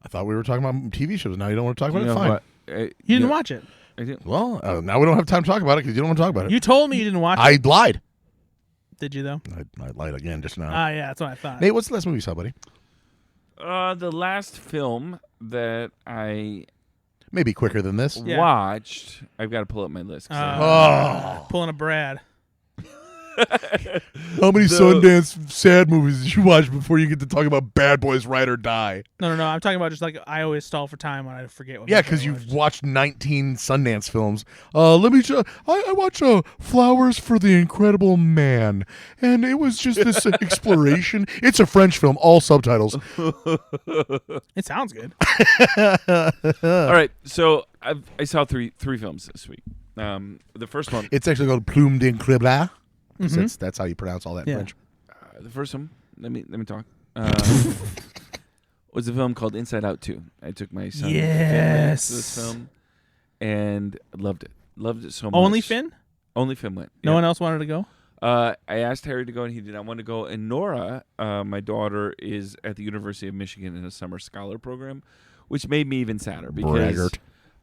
I thought we were talking about TV shows. Now you don't want to talk about You it? know Fine. what? You didn't watch it. I did. Well, now we don't have time to talk about it because you don't want to talk about it. You told me you didn't watch it. I lied. Did you though? I lied again just now. Ah, yeah, that's what I thought. Nate, what's the last movie you saw, buddy? The last film that I Maybe quicker than this. Yeah. watched, I've got to pull up my list. 'cause Oh. Pulling a Brad. How many The- Sundance sad movies did you watch before you get to talk about Bad Boys Ride or Die? No. I'm talking about just like I always stall for time when I forget what. Yeah, movie I because you've watched. watched 19 Sundance films. Let me. I watched Flowers for the Incredible Man, and it was just this exploration. It's a French film, all subtitles. It sounds good. All right, so I saw three films this week. The first one, It's actually called Plume d'Incroyable. Mhm. That's how you pronounce all that in Yeah. French. the first one. Let me talk. Was a film called Inside Out 2. I took my son Finn Yes. to this film and loved it. Loved it so much. Only Finn? Only Finn went. No yeah. one else wanted to go? I asked Harry to go, and he did not want to go. And Nora, my daughter, is at the University of Michigan in a summer scholar program, which made me even sadder because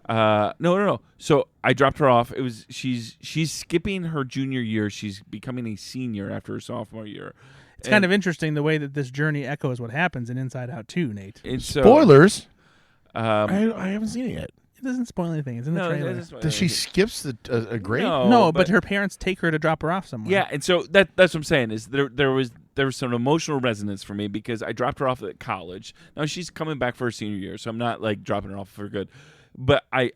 Braggart. no. So I dropped her off. It was she's skipping her junior year. She's becoming a senior after her sophomore year. It's kind of interesting the way that this journey echoes what happens in Inside Out 2, Nate. And so, Spoilers. Um, I haven't seen it yet. It doesn't spoil anything. It's in the no, trailer. it doesn't- Does she skips a grade? No, but her parents take her to drop her off somewhere. Yeah, and so that's what I'm saying is there was some emotional resonance for me because I dropped her off at college. Now she's coming back for her senior year, so I'm not like dropping her off for good. But I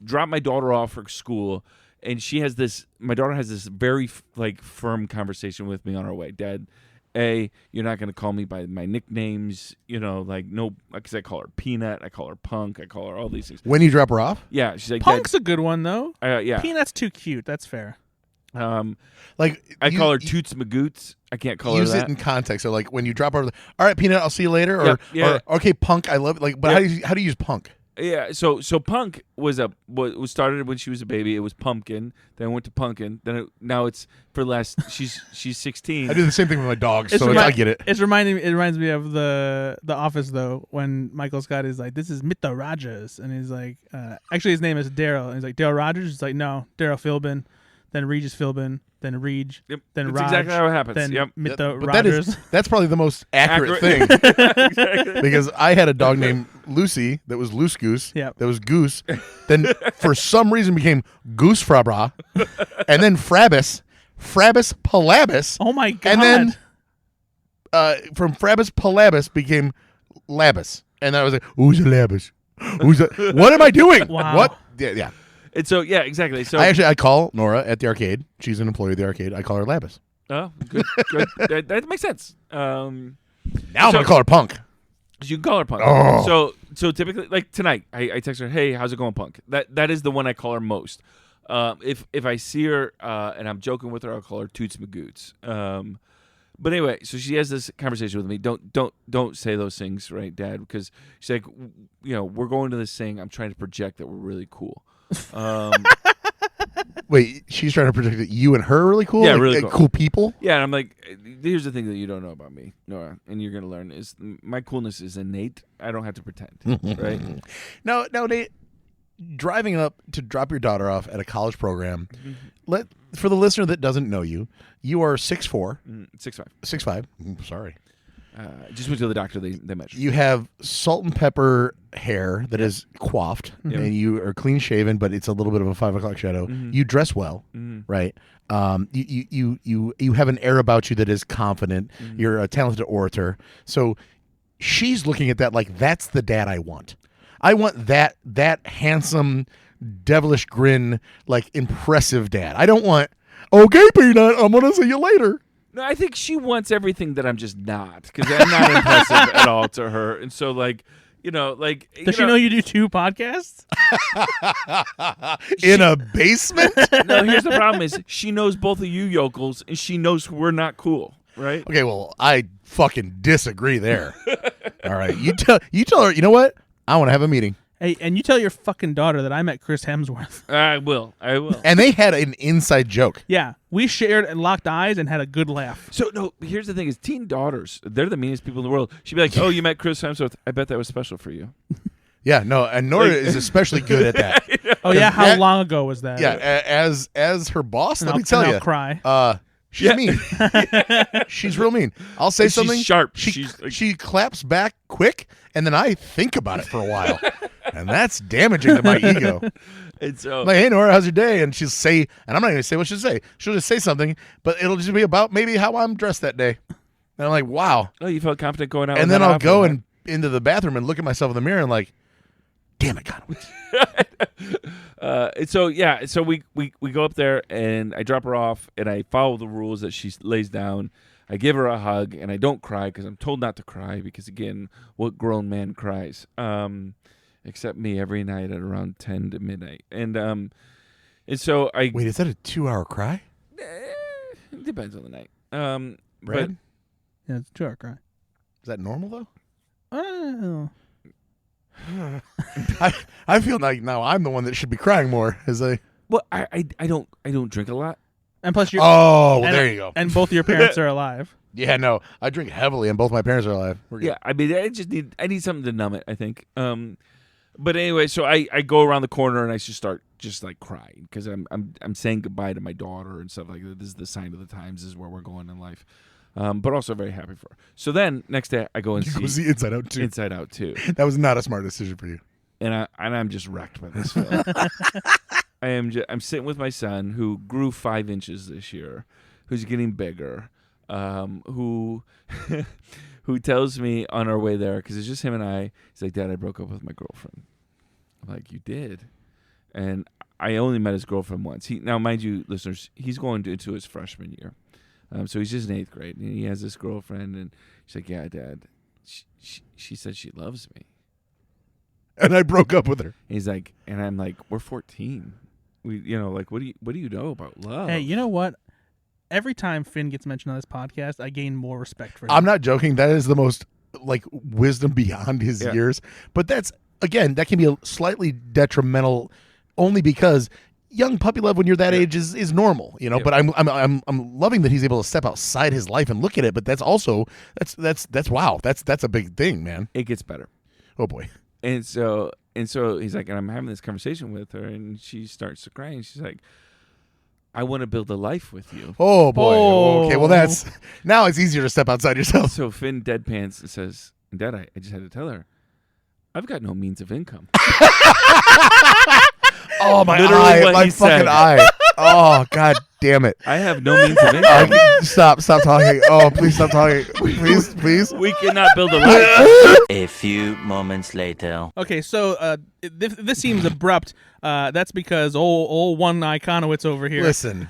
dropped my daughter off for school, and my daughter has this very firm conversation with me on our way. Dad, you're not going to call me by my nicknames, no, because I call her Peanut, I call her Punk, I call her all these things. When you drop her off? Yeah, she's like, Punk's a good one, though. yeah. Peanut's too cute. That's fair. Like I call her Toots Magoots. I can't call her use that. it in context. So like when you drop her, all right, Peanut, I'll see you later. Or, Yep, yeah. or okay, Punk, I love it. Like, but how do you use Punk? Yeah, so Punk was started when she was a baby. It was Pumpkin. Then it went to Punkin. Then now it's for the last. She's 16. I do the same thing with my dogs, so remi- I get it. It reminds me of the Office though, when Michael Scott is like, "This is Mita Rogers," and he's like, actually his name is Daryl, and he's like, "Daryl Rogers." He's like, "No, Daryl Philbin." Then Regis Philbin. Then Reg. Yep, Then that's Raj. exactly how it happens. Then Yep. Mita But that Rogers. that's probably the most accurate thing Exactly. because I had a dog named Lucy that was Loose Goose. Yep. That was Goose. Then for some reason became Goose Frabra, and then Frabbis Palabis. Oh my god! And then from Frabbis Palabis became Labis, and I was like, "Who's a Labis? Who's a? What am I doing? Wow. What? Yeah." And so yeah, exactly. So I call Nora at the arcade. She's an employee of the arcade. I call her Labis. oh, good. that makes sense. Now I'm gonna call her Punk. You can call her Punk. Oh. So typically, like tonight, I text her, "Hey, how's it going, Punk?" That is the one I call her most. If I see her and I'm joking with her, I'll call her Toots Magoots. But anyway, so she has this conversation with me. Don't say those things, right, Dad? Because she's like, we're going to this thing. I'm trying to project that we're really cool. Wait, she's trying to project that you and her are really cool? Yeah, like, really like cool. cool people? Yeah, and I'm like, here's the thing that you don't know about me, Nora, and you're going to learn is my coolness is innate. I don't have to pretend, right? No, Nate, driving up to drop your daughter off at a college program, for the listener that doesn't know you, you are 6'4". 6'5". 6'5". Sorry. Just went to the doctor. They measured. You have salt and pepper hair that is coiffed, and you are clean shaven, but it's a little bit of a 5 o'clock shadow. You dress well, right? You have an air about you that is confident. You're a talented orator. So she's looking at that like, that's the dad I want. I want that handsome, devilish grin, like impressive dad. I don't want, okay, Peanut, I'm gonna see you later. No, I think she wants everything that I'm just not, because I'm not impressive at all to her. And so, does she know you do 2 podcasts? In a basement? No, here's the problem: is she knows both of you yokels, and she knows we're not cool, right? Okay, well, I fucking disagree there. All right, you tell her. You know what? I want to have a meeting. Hey, and you tell your fucking daughter that I met Chris Hemsworth. I will. And they had an inside joke. Yeah, we shared and locked eyes and had a good laugh. So, no, here's the thing is teen daughters, they're the meanest people in the world. She'd be like, oh, you met Chris Hemsworth. I bet that was special for you. Yeah, no, and Nora is especially good at that. Oh, yeah? How long ago was that? Yeah, as her boss, let me tell and you. I'll cry. She's mean. She's real mean. I'll say something. She's sharp. She claps back quick, and then I think about it for a while. And that's damaging to my ego. And so, I'm like, hey, Nora, how's your day? And she'll say, and I'm not going to say what she'll say. She'll just say something, but it'll just be about maybe how I'm dressed that day. And I'm like, wow. Oh, you felt confident going out. And then I'll go into the bathroom and look at myself in the mirror and like, damn it, Konowitz. So we go up there and I drop her off and I follow the rules that she lays down. I give her a hug and I don't cry because I'm told not to cry because, again, what grown man cries? Except me every night at around 10 to midnight. And so I... Wait, is that a 2-hour cry? It depends on the night. Brad? Yeah, it's a 2-hour cry. Is that normal, though? Oh. I feel like now I'm the one that should be crying more. Well, I don't drink a lot. And plus, there you go. And both your parents are alive. Yeah, no, I drink heavily, and both my parents are alive. Yeah, I mean, I need something to numb it, I think. But anyway, so I go around the corner and I just start like crying because I'm saying goodbye to my daughter and stuff like that. This is the sign of the times. This is where we're going in life. But also very happy for her. So then next day I go and see Inside Out 2. Inside Out 2. That was not a smart decision for you. And I'm just wrecked by this film. I'm sitting with my son who grew 5 inches this year, who's getting bigger, who tells me on our way there, because it's just him and I, he's like, Dad, I broke up with my girlfriend. I'm like, you did? And I only met his girlfriend once. Now, mind you, listeners, he's going into his freshman year. So he's just in 8th grade, and he has this girlfriend, and she's like, yeah, Dad, she said she loves me. And I broke up with her. And he's like, and I'm like, we're 14. What do you know about love? Hey, you know what? Every time Finn gets mentioned on this podcast, I gain more respect for him. I'm not joking. That is the most wisdom beyond his years. But that can be a slightly detrimental, only because young puppy love when you're that age is normal, you know. Yeah. But I'm loving that he's able to step outside his life and look at it. But that's also that's wow. That's a big thing, man. It gets better. Oh boy. And so he's like, and I'm having this conversation with her, and she starts to cry, and she's like, I want to build a life with you. Oh boy. Oh. Okay, well now it's easier to step outside yourself. So Finn deadpans and says, Dad, I just had to tell her, I've got no means of income. Oh, my eye, my fucking eye. Oh, God damn it. I have no means of income. Stop talking. Oh, please stop talking. Please. We cannot build a life. A few moments later. Okay, so this seems abrupt. That's because old one eye Konowitz over here. Listen.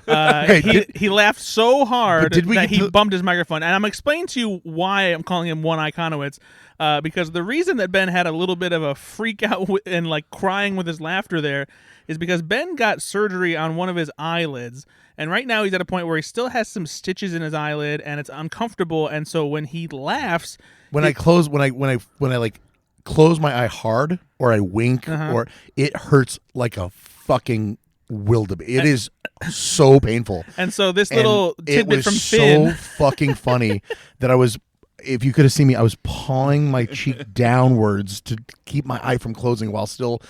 He laughed so hard that he bumped bumped his microphone. And I'm explaining to you why I'm calling him one eye Konowitz. because the reason that Ben had a little bit of a freak out and like crying with his laughter there is because Ben got surgery on one of his eyelids, and right now he's at a point where he still has some stitches in his eyelid, and it's uncomfortable. And so when he laughs, when I like close my eye hard or I wink or it hurts like a fucking wildebeest. It is so painful. And so this little tidbit from Finn, it was so fucking funny that I was. If you could have seen me, I was pawing my cheek downwards to keep my eye from closing while still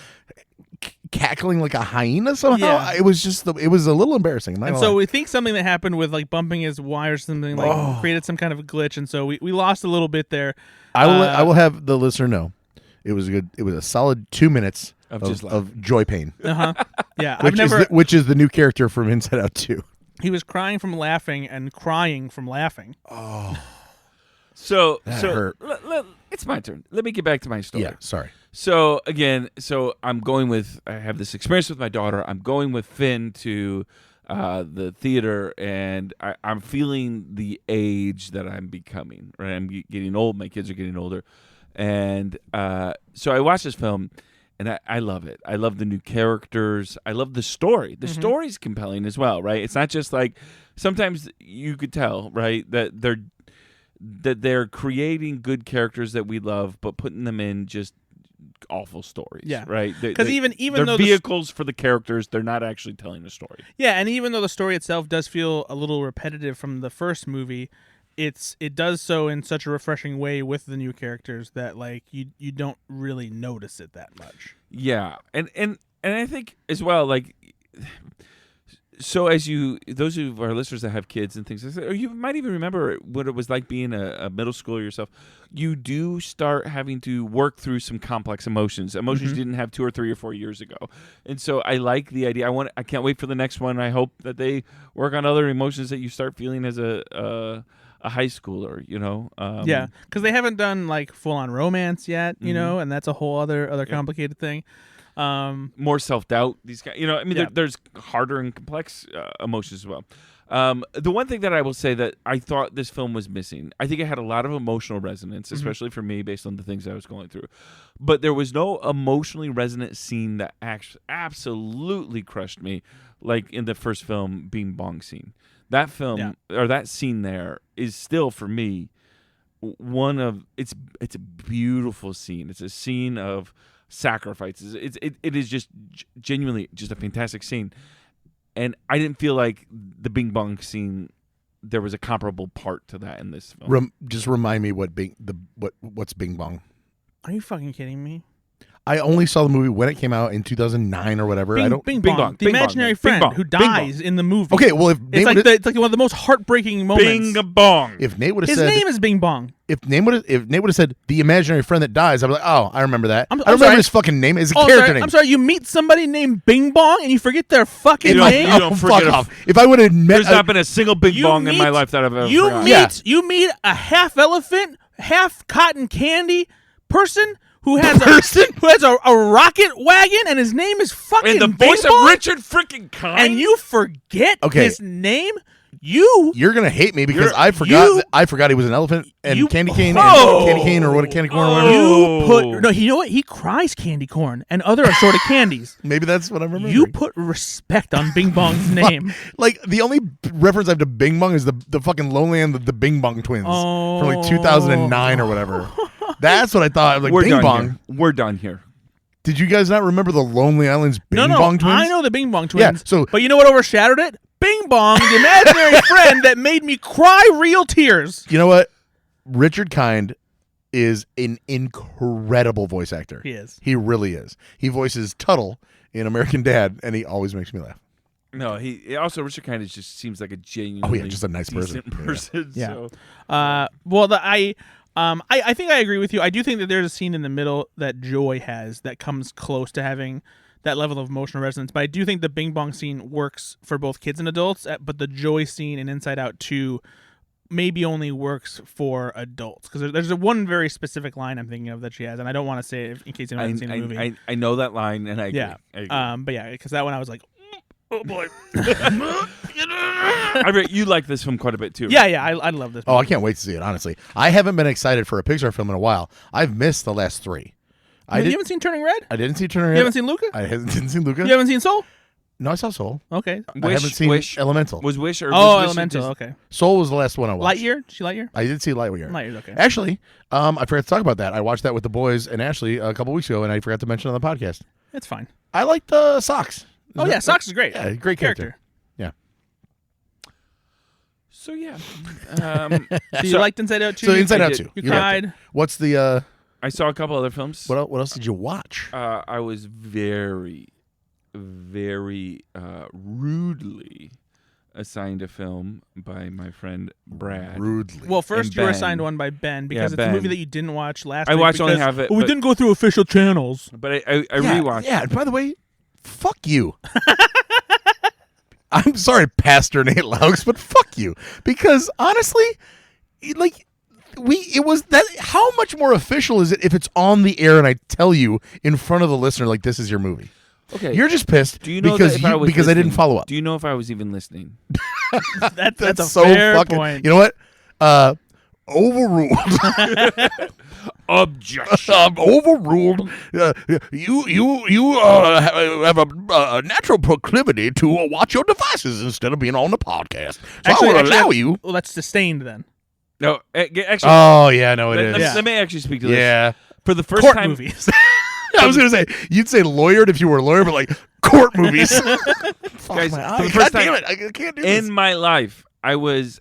cackling like a hyena somehow. Yeah. It was just it was a little embarrassing. And so we think something that happened with like bumping his wire or something like created some kind of a glitch, and so we lost a little bit there. I will have the listener know it was a solid 2 minutes of joy pain. Yeah, which is the new character from Inside Out 2. He was crying from laughing and crying from laughing. Oh. So hurt. It's my turn. Let me get back to my story. Yeah, sorry. So again, I have this experience with my daughter. I'm going with Finn to the theater, and I'm feeling the age that I'm becoming. Right, I'm getting old. My kids are getting older, and so I watched this film, and I love it. I love the new characters. I love the story. The story's compelling as well. Right, it's not just like sometimes you could tell right that they're creating good characters that we love, but putting them in just awful stories. Yeah, right. Because even they're though vehicles for the characters, they're not actually telling a story. Yeah, and even though the story itself does feel a little repetitive from the first movie, it does so in such a refreshing way with the new characters that like you don't really notice it that much. Yeah, and I think as well like. So as those of our listeners that have kids and things, or you might even remember what it was like being a middle schooler yourself, you do start having to work through some complex emotions you didn't have 2 or 3 or 4 years ago. And so I like the idea. I can't wait for the next one. I hope that they work on other emotions that you start feeling as a high schooler, you know? Yeah, because they haven't done like full-on romance yet, you know, and that's a whole other complicated thing. More self-doubt, these guys, you know, I mean, there's harder and complex emotions as well. The one thing that I will say that I thought this film was missing, I think it had a lot of emotional resonance, especially for me based on the things I was going through, but there was no emotionally resonant scene that absolutely crushed me, like in the first film, Bing Bong scene. That film or that scene there is still for me one of it's a beautiful scene. It's a scene of sacrifices. It is just genuinely just a fantastic scene, and I didn't feel like the Bing Bong scene there was a comparable part to that in this film. Just remind me what's Bing Bong. Are you fucking kidding me? I only saw the movie when it came out in 2009 or whatever. Bing Bong, the imaginary friend who dies in the movie. Okay, well, if it's like one of the most heartbreaking moments. Bing Bong. If Nate would have his said his name is Bing Bong. If Nate would have said the imaginary friend that dies, I'd be like, oh, I remember that. I remember sorry. his fucking name. It's a character name. I'm sorry. You meet somebody named Bing Bong and you forget their fucking name. You don't forget fuck off. If I would have met, there's not been a single Bing Bong in my life that I've ever forgotten. You meet a half elephant, half cotton candy person who has a rocket wagon, and his name is fucking and the voice Bing Bong, of Richard freaking Kind, and you forget his name. You're gonna hate me because I forgot he was an elephant and candy cane or what a candy corn. You know what? He cries candy corn and other assorted candies. Maybe that's what I remember. You put respect on Bing Bong's name. Like the only reference I have to Bing Bong is the fucking Lonely and the Bing Bong twins from like 2009 or whatever. That's what I thought. Like Bing Bong. We're done here. Did you guys not remember the Lonely Island's Bing Bong twins? I know the Bing Bong twins. Yeah, but you know what overshadowed it? Bing Bong, the imaginary friend that made me cry real tears. You know what? Richard Kind is an incredible voice actor. He is. He really is. He voices Tuttle in American Dad, and he always makes me laugh. No, he also Richard Kind just seems like a genuinely just a nice person. Yeah. So. I think I agree with you. I do think that there's a scene in the middle that Joy has that comes close to having that level of emotional resonance. But I do think the Bing Bong scene works for both kids and adults, but the Joy scene in Inside Out 2 maybe only works for adults. Because there's one very specific line I'm thinking of that she has, and I don't want to say it in case anyone hasn't seen the movie. I know that line, and I agree. Yeah. I agree. But yeah, because that one I was like, oh boy. You like this film quite a bit too. Yeah, I love this. Oh, I can't wait to see it. Honestly, I haven't been excited for a Pixar film in a while. I've missed the last 3. You haven't seen Turning Red? I didn't see Turner. You haven't seen Luca? I didn't see Luca. You haven't seen Soul? No, I saw Soul. Okay. I haven't seen Elemental. Was Wish or Oh, was Wish Elemental. Disney? Okay. Soul was the last one I watched. Lightyear? Did she Lightyear? I did see Lightyear. Lightyear's okay. Actually, I forgot to talk about that. I watched that with the boys and Ashley a couple weeks ago, and I forgot to mention it on the podcast. It's fine. I liked Socks. Oh yeah, Socks is great. Yeah, great character. Yeah. So yeah. So you liked Inside Out 2? So Inside Out did. 2. You liked cried. it. What's the? I saw a couple other films. What else did you watch? I was very, very rudely assigned a film by my friend Brad. Rudely. Well, first And you were Ben. assigned one by Ben because it's Ben. a movie that you didn't watch last I week. watched only because, half it, we but- didn't go through official channels. But I rewatched. Yeah. And by the way, fuck you. I'm sorry, Pastor Nate Loucks, but fuck you. Because honestly, like it was that. How much more official is it if it's on the air and I tell you in front of the listener like this is your movie? Okay. You're just pissed Do you know because that if I was because I didn't listening- follow up. Do you know if I was even listening? That's a so fair fucking. point. You know what? Overruled. Objection. Overruled. You have a natural proclivity to watch your devices instead of being on the podcast. So I will allow you. Well, that's sustained then. No, actually. Oh yeah, no, it is. Yeah. Let me actually speak to this. Yeah. For the first Court time, movies. I was gonna say you'd say lawyered if you were a lawyer, but like court movies. Fuck Guys, my for eye. the God first damn time it! I can't do this. in my life, I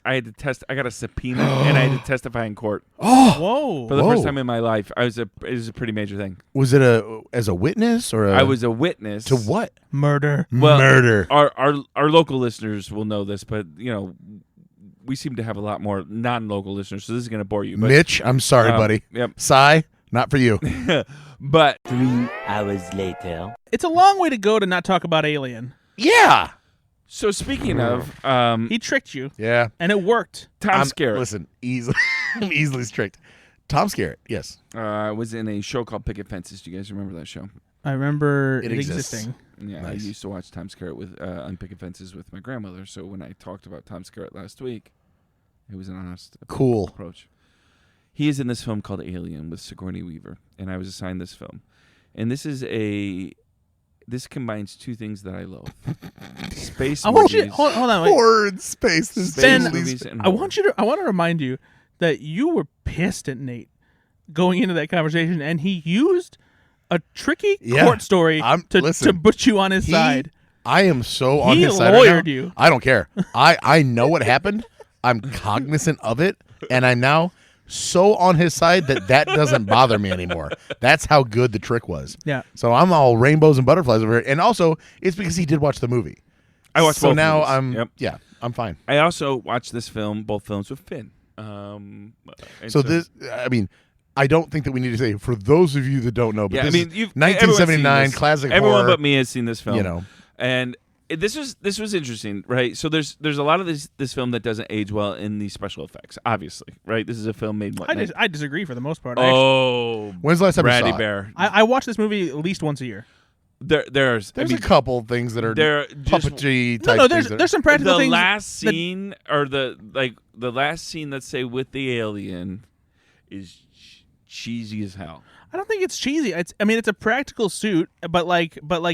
had to test. I got a subpoena and I had to testify in court Whoa. for the Whoa. first time in my life. It was a pretty major thing. Was it as a witness or I was a witness to what? Murder. Well, Murder. Our local listeners will know this, but we seem to have a lot more non-local listeners, so this is going to bore you. But, Mitch, I'm sorry, buddy. Yep. Sigh, not for you. But 3 hours later. It's a long way to go to not talk about Alien. Yeah. so speaking of He tricked you, Yeah. and it worked. Tom Skerritt, Listen, I'm easily tricked. Tom Skerritt, yes. was in a show called Picket Fences. Do you guys remember that show? I remember It it exists. existing. Yeah, Nice. I used to watch Tom Skerritt with on Picket Fences with my grandmother. So when I talked about Tom Skerritt last week, it was an honest Cool. approach. He is in this film called Alien with Sigourney Weaver, and I was assigned this film. And this combines two things that I loathe: space I want movies. you. Hold on. Wait. Horror in space. This Space Ben, movies and I horror. want to remind you that you were pissed at Nate going into that conversation, and he used a tricky Yeah. court story to listen, put you on his side. I am so on He his side right now. lawyered you. I don't care. I know what happened. I'm cognizant of it, and I'm now so on his side that doesn't bother me anymore. That's how good the trick was. Yeah. So I'm all rainbows and butterflies over here, and also it's because he did watch the movie. I watched So both now movies. Yep. I'm fine. I also watched this film, both films with Finn. And So this, I mean, I don't think that we need to say for those of you that don't know, but yeah, I this mean, is you've 1979 everyone's seen this. classic Everyone horror. but me has seen this film. You know, And this was interesting, right? So there's a lot of this film that doesn't age well in the special effects, obviously, right? This is a film made what? I disagree for the most part. when's the last time you Bradley saw it? Bear. I watch this movie at least once a year. There's There's a couple things that are there just puppetry type No, things. there's some practical the things. last scene or the last scene, let's say, with the alien is cheesy as hell. I don't think it's cheesy. It's a practical suit, but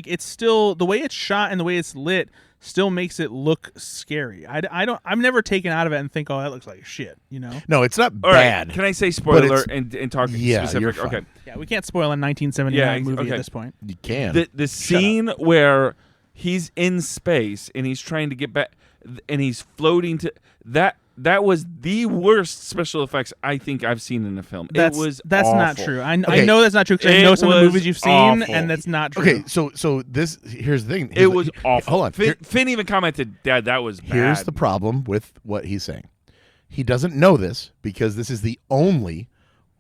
it's still the way it's shot and the way it's lit still makes it look scary. I'm never taken out of it and think, oh, that looks like shit. You know? No, it's not All right, bad. can I say spoiler it's- and talk Yeah, specific? you're fine. Okay. Yeah, we can't spoil a 1979 Yeah, movie okay. at this point. You can. The scene where he's in space and he's trying to get back and he's floating to that was the worst special effects I think I've seen in a film. That's That's not awful. true. I Okay. know that's not true because I It know some of the was movies you've seen, awful. and that's not true. Okay, so this here's the thing. It was awful. Hold on. Finn even commented, "Dad, that was bad." Here's the problem with what he's saying. He doesn't know this because this is the only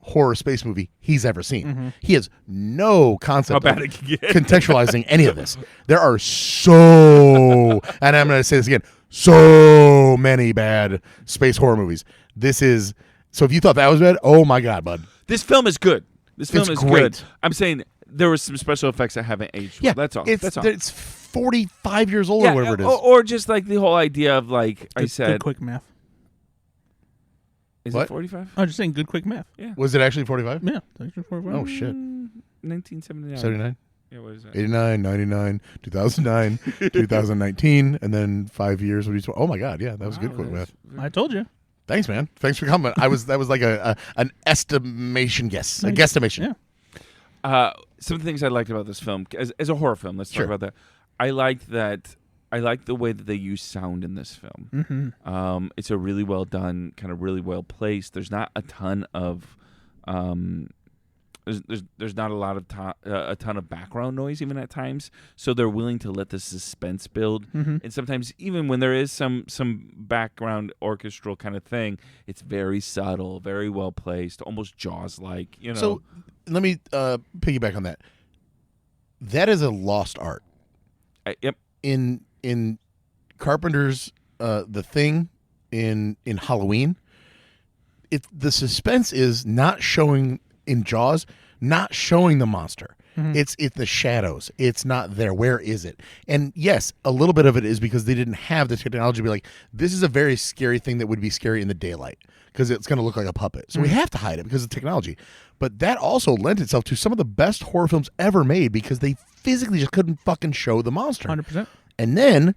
horror space movie he's ever seen. He has no concept How bad of it can get. contextualizing any of this. There are so, and I'm going to say this again, so many bad space horror movies. This is, so if you thought that was bad, oh my God, bud. This film is good. This film It's is great. good. I'm saying there were some special effects that haven't aged. Yeah, well. That's all. It's, That's all. It's 45 years old or whatever it is. Or just like the whole idea of like I Good said, quick math. is What? it 45? I was just saying good quick math. Yeah. Was it actually 45? Yeah. 45. Oh, shit. 1979. 79? Yeah, what is that? 89, 99, 2009, 2019, and then 5 years. Oh my God, yeah, that was good quick math. I told you. Thanks, man. Thanks for coming. That was like an estimation guess, a guesstimation. Yeah. Some of the things I liked about this film, as a horror film, let's talk about that. I liked the way that they use sound in this film. Mm-hmm. It's a really well done, kind of really well placed. There's not a ton of there's not a ton of background noise even at times, so they're willing to let the suspense build. And sometimes even when there is some background orchestral kind of thing, it's very subtle, very well placed, almost Jaws like. So let me piggyback on that. That is a lost art. Yep. In Carpenter's The Thing, in Halloween, the suspense is not showing in Jaws, not showing the monster. It's the shadows. It's not there. Where is it? And yes, a little bit of it is because they didn't have the technology to be like, this is a very scary thing that would be scary in the daylight because it's going to look like a puppet. So we have to hide it because of technology. But that also lent itself to some of the best horror films ever made because they physically just couldn't fucking show the monster. 100%. And then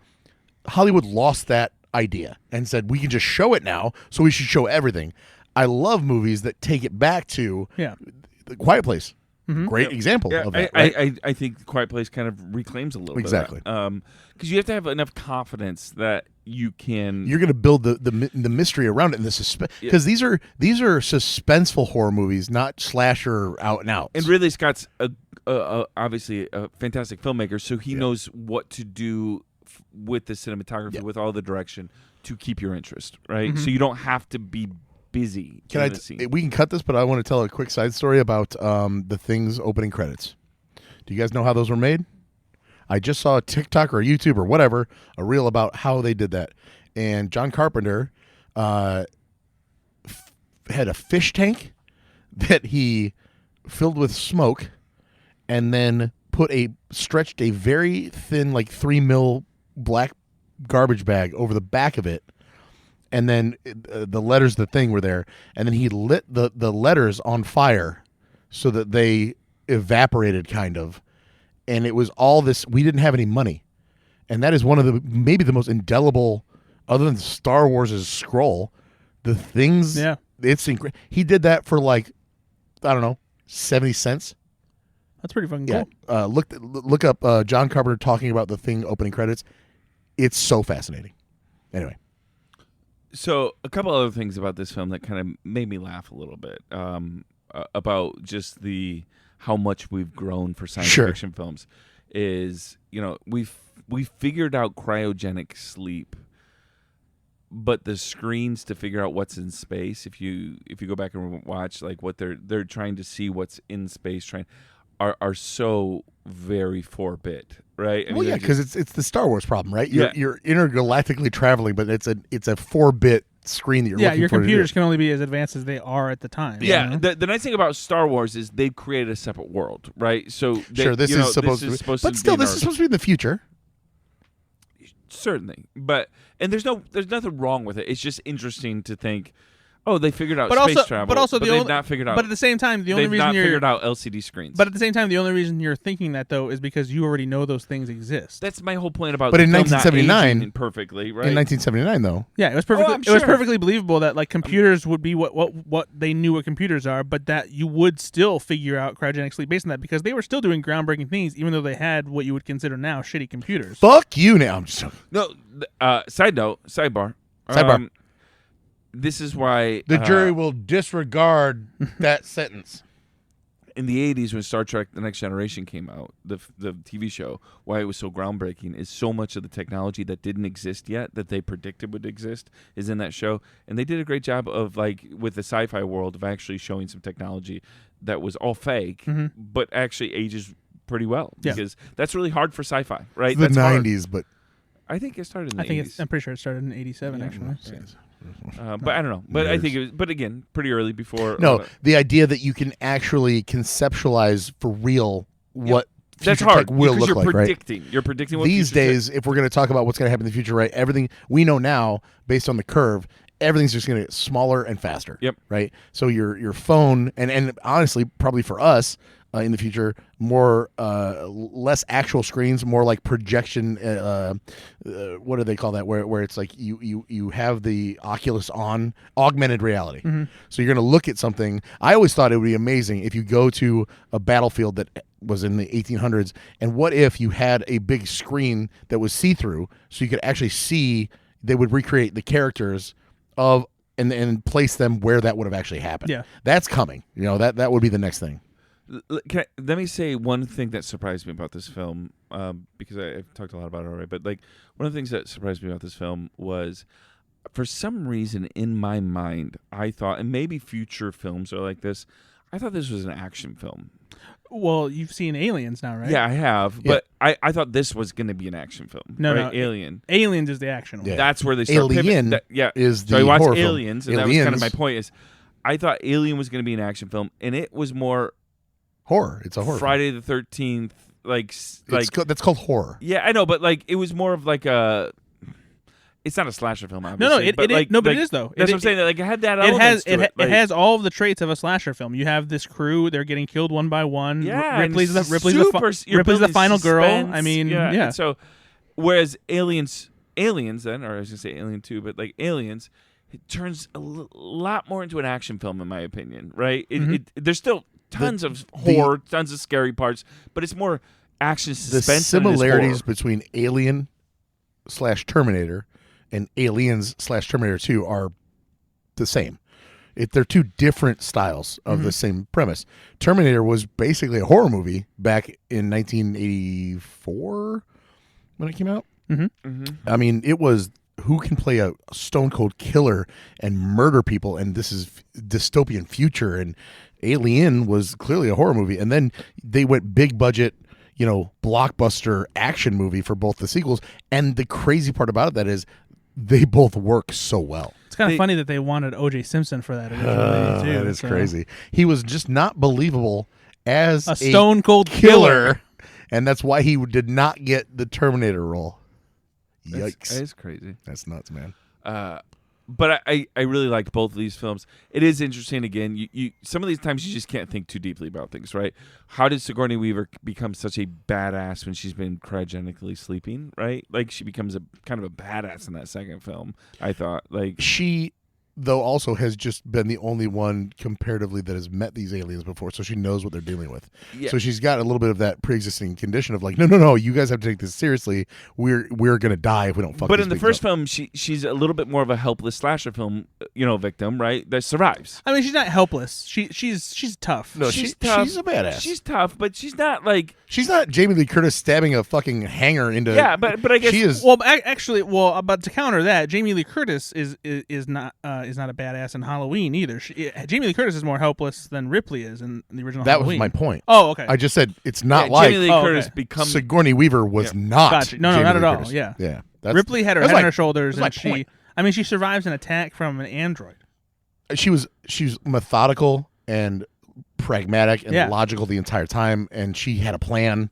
Hollywood lost that idea and said, we can just show it now, so we should show everything. I love movies that take it back to The Quiet Place. Great example of that. Right? I think Quiet Place kind of reclaims a little exactly. bit of that. Because you have to have enough confidence that you can. You're going to build the mystery around it and the suspense. Because these are suspenseful horror movies, not slasher out and out. And Ridley Scott's obviously a fantastic filmmaker, so he knows what to do with the cinematography, with all the direction to keep your interest, right? So you don't have to be busy. We can cut this, but I want to tell a quick side story about The Thing's opening credits. Do you guys know how those were made? I just saw a TikTok or a YouTube or whatever, a reel about how they did that. And John Carpenter had a fish tank that he filled with smoke and then stretched a very thin, like 3 mil black garbage bag over the back of it. And then the letters, The Thing, were there. And then he lit the letters on fire so that they evaporated, kind of. And it was all this. We didn't have any money. And that is one of maybe the most indelible, other than Star Wars' scroll, The Thing's. Yeah. It's he did that for like, I don't know, 70 cents. That's pretty fucking cool. Look up John Carpenter talking about The Thing opening credits. It's so fascinating. Anyway. So a couple other things about this film that kind of made me laugh a little bit about just how much we've grown for science fiction films is, we figured out cryogenic sleep, but the screens to figure out what's in space, if you go back and watch like what they're trying to see what's in space are so very 4-bit, right? Well, yeah, because it's the Star Wars problem, right? You're intergalactically traveling, but it's a 4-bit screen that you're looking for. Yeah, your computers can only be as advanced as they are at the time. Yeah, you know? the nice thing about Star Wars is they've created a separate world, right? So this is supposed to be, but still, this is supposed to be in the future. Certainly, and there's nothing wrong with it. It's just interesting to think, oh, they figured out travel, but they've not figured out. But at the same time, the only reason they've not figured out LCD screens. But at the same time, the only reason you're thinking that though is because you already know those things exist. That's my whole point about. But in film 1979, not aging perfectly, right? In 1979, though, yeah, it was perfectly. I'm sure. It was perfectly believable that like computers would be what they knew what computers are, but that you would still figure out cryogenic sleep based on that because they were still doing groundbreaking things, even though they had what you would consider now shitty computers. Fuck you now. I'm just no. Sidebar. This is why the jury will disregard that sentence. In the 80s, when Star Trek The Next Generation came out, the TV show, why it was so groundbreaking is so much of the technology that didn't exist yet, that they predicted would exist, is in that show. And they did a great job of, like, with the sci-fi world, of actually showing some technology that was all fake, but actually ages pretty well. Yeah. Because that's really hard for sci-fi, right? The that's 90s, hard. but... I think it started in the 80s. I'm pretty sure it started in 87, actually. But I don't know. But I think it was, but again, pretty early before. No, the idea that you can actually conceptualize for real what That's future hard tech will because look you're like, right? predicting. You're predicting what These future days, if we're going to talk about what's going to happen in the future, right? Everything we know now, based on the curve, everything's just going to get smaller and faster. Yep. Right. So your phone and honestly, probably for us in the future, more less actual screens, more like projection. What do they call that? Where it's like you have the Oculus on, augmented reality. Mm-hmm. So you're going to look at something. I always thought it would be amazing if you go to a battlefield that was in the 1800s, and what if you had a big screen that was see-through, so you could actually see. They would recreate the characters of and place them where that would have actually happened. Yeah, that's coming. You know, that would be the next thing. Let me say one thing that surprised me about this film, because I've talked a lot about it already, but like one of the things that surprised me about this film was, for some reason in my mind, I thought, and maybe future films are like this, I thought this was an action film. Well, you've seen Aliens now, right? Yeah, I have, but I thought this was going to be an action film. No, right? no, Alien. Aliens is the action one. Yeah. That's where they start Alien is so I the watched horror film. Aliens, and that was kind of my point. Is I thought Alien was going to be an action film, and it was more horror. It's a horror. Friday the 13th, that's called horror. Yeah, I know, but like it was more of like a. It's not a slasher film, obviously. But it is though. That's what I'm saying. Like it had that. It has all of the traits of a slasher film. You have this crew; they're getting killed one by one. Yeah, Ripley's the final girl. I mean, yeah. So, whereas Aliens, then, or I was gonna say Alien 2, but like Aliens, it turns a lot more into an action film, in my opinion. Right? There's still tons of horror, tons of scary parts, but it's more action suspense. The similarities between Alien/Terminator and Aliens/Terminator 2 are the same. They're two different styles of the same premise. Terminator was basically a horror movie back in 1984 when it came out. I mean, it was who can play a stone cold killer and murder people, and this is dystopian future, and Alien was clearly a horror movie. And then they went big budget, blockbuster action movie for both the sequels. And the crazy part about that is they both work so well. It's kind of funny that they wanted O.J. Simpson for that originally, too. That is crazy. He was just not believable as a stone cold killer. And that's why he did not get the Terminator role. Yikes. That is crazy. That's nuts, man. But I really liked both of these films. It is interesting. Again, you some of these times you just can't think too deeply about things, right? How did Sigourney Weaver become such a badass when she's been cryogenically sleeping, right? Like she becomes a kind of a badass in that second film. I thought, like she, though, also has just been the only one comparatively that has met these aliens before, so she knows what they're dealing with. Yeah. So she's got a little bit of that pre-existing condition of like, no, you guys have to take this seriously. We're gonna die if we don't fuck. But in the first film, she's a little bit more of a helpless slasher film, victim, right? That survives. I mean, she's not helpless. She's tough. No, she's tough. She's a badass. She's tough, but she's not like she's not Jamie Lee Curtis stabbing a fucking hanger into. Yeah, but I guess she is. Well, actually, but to counter that, Jamie Lee Curtis is not a badass in Halloween either. Jamie Lee Curtis is more helpless than Ripley is in the original That Halloween. was my point. Oh, okay. I just said it's not like Jamie Lee Curtis becomes Sigourney Weaver was not. Gotcha. No, Jamie not Lee at all. Curtis. Yeah. Ripley had her head on her shoulders, and point. she survives an attack from an android. She was methodical and pragmatic and logical the entire time, and she had a plan.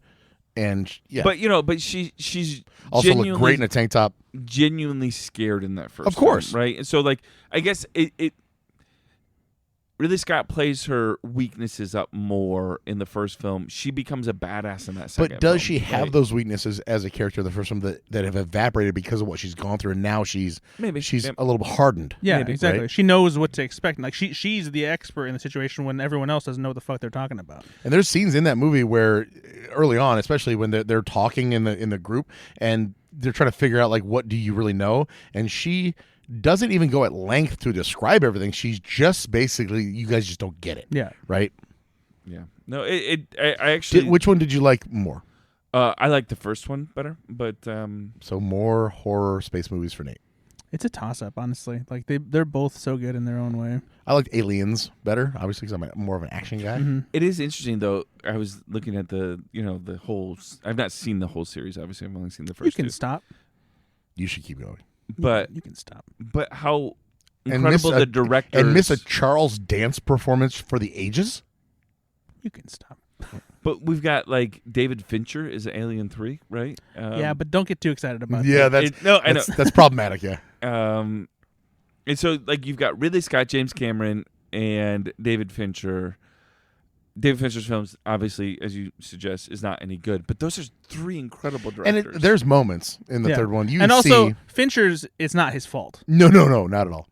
And but she's also looked great in a tank top. Genuinely scared in that first. Of course, film, right? And so, like, I guess it Ridley Scott plays her weaknesses up more in the first film. She becomes a badass in that second film. But does she have those weaknesses as a character in the first film that have evaporated because of what she's gone through, and now she's a little bit hardened? Yeah, maybe, exactly. Right? She knows what to expect. Like she's the expert in the situation when everyone else doesn't know what the fuck they're talking about. And there's scenes in that movie where early on, especially when they're talking in the group and they're trying to figure out like what do you really know, and she doesn't even go at length to describe everything. She's just basically, you guys just don't get it. Yeah. Right? Yeah. No, I actually... Which one did you like more? I like the first one better, but... So more horror space movies for Nate. It's a toss-up, honestly. Like, they're both so good in their own way. I liked Aliens better, obviously, because I'm more of an action guy. Mm-hmm. It is interesting, though. I was looking at the whole... I've not seen the whole series, obviously. I've only seen the first You can two. stop. You should keep going. But you can stop. But how incredible the director and miss a Charles Dance performance for the ages. You can stop. But we've got like David Fincher is Alien 3, right? Yeah, but don't get too excited about Yeah, that. I know. That's problematic. Yeah. And so like you've got Ridley Scott, James Cameron, and David Fincher. David Fincher's films, obviously, as you suggest, is not any good. But those are 3 incredible directors. And there's moments in the third one. Also, Fincher's, it's not his fault. No, not at all.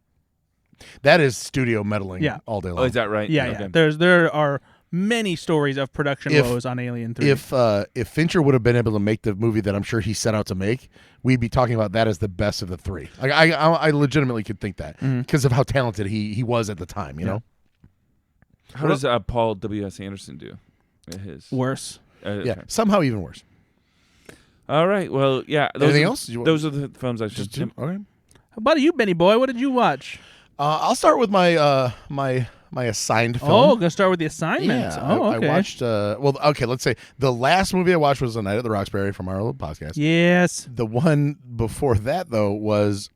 That is studio meddling all day long. Oh, is that right? Yeah, Okay. yeah. There are many stories of production woes on Alien 3. If Fincher would have been able to make the movie that I'm sure he set out to make, we'd be talking about that as the best of the 3. Like I legitimately could think that because of how talented he was at the time. You know. How does Paul W.S. Anderson do? His worse. Yeah, somehow even worse. All right. Well, yeah. Anything else? Those are the films I should. Okay. How about you, Benny boy? What did you watch? I'll start with my my assigned film. Oh, gonna start with the assignment. Yeah, Okay. I watched. Let's say the last movie I watched was The Night at the Roxbury from our old podcast. Yes. The one before that though was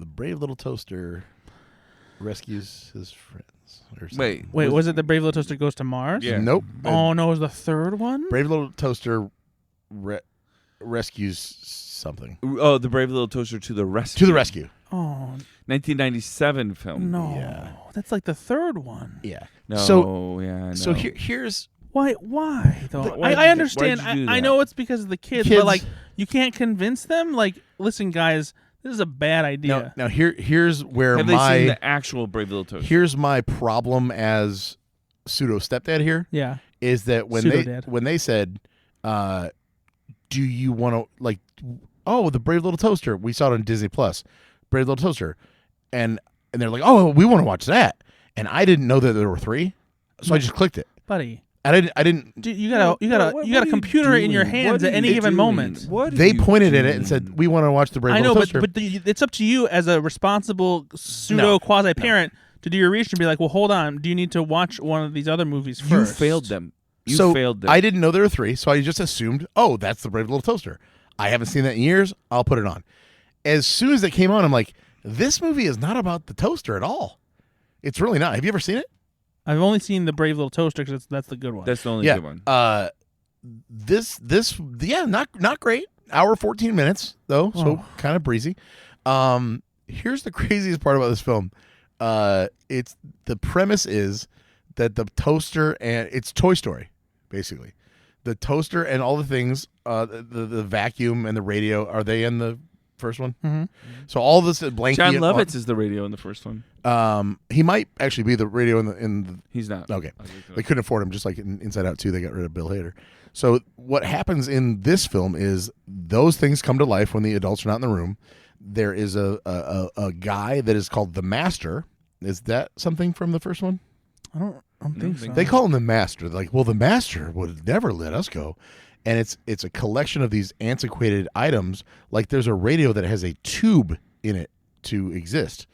The Brave Little Toaster Rescues His Friends. Or something. Wait, was it The Brave Little Toaster Goes to Mars? Yeah. Nope. Oh no, it was the third one? Brave Little Toaster Rescues something. Oh, The Brave Little Toaster to the Rescue. To the Rescue. Oh 1997 film. no. Yeah. That's like the third one. Yeah. No. So So here's Why though? Why'd I you understand. do I that? know it's because of the kids, but like you can't convince them. Like, listen, guys, this is a bad idea. now here's where have they seen the actual Brave Little Toaster? here's my problem as pseudo stepdad here Yeah. is that Pseudo-dad. when they said, do you want to like, oh, the Brave Little Toaster, we saw it on Disney Plus, Brave Little Toaster, and they're like, oh, we want to watch that, and I didn't know that there were 3, so I just clicked it. Buddy. I didn't. Dude, you got a computer in your hands at any given moment. They pointed at it and said, "We want to watch the Brave I know, Little Toaster." but it's up to you as a responsible pseudo quasi parent to do your research and be like, well, hold on, do you need to watch one of these other movies first? You failed them. You failed them. I didn't know there were 3, so I just assumed, oh, that's the Brave Little Toaster. I haven't seen that in years. I'll put it on. As soon as it came on, I'm like, this movie is not about the toaster at all. It's really not. Have you ever seen it? I've only seen the Brave Little Toaster because that's the good one. That's the only good one. Not great. Hour 14 minutes though, so kind of breezy. Here's the craziest part about this film. It's the premise is that the toaster and it's Toy Story, basically. The toaster and all the things, the vacuum and the radio, are they in the first one? Mm-hmm. So all this blanket. John Lovitz is the radio in the first one. He might actually be the radio in the He's not. Okay. They couldn't afford him, just like in Inside Out 2, they got rid of Bill Hader. So what happens in this film is those things come to life when the adults are not in the room. There is a guy that is called the Master. Is that something from the first one? I don't think so. They call him the Master. They're like, well, the Master would never let us go. And it's a collection of these antiquated items. Like there's a radio that has a tube in it to exist.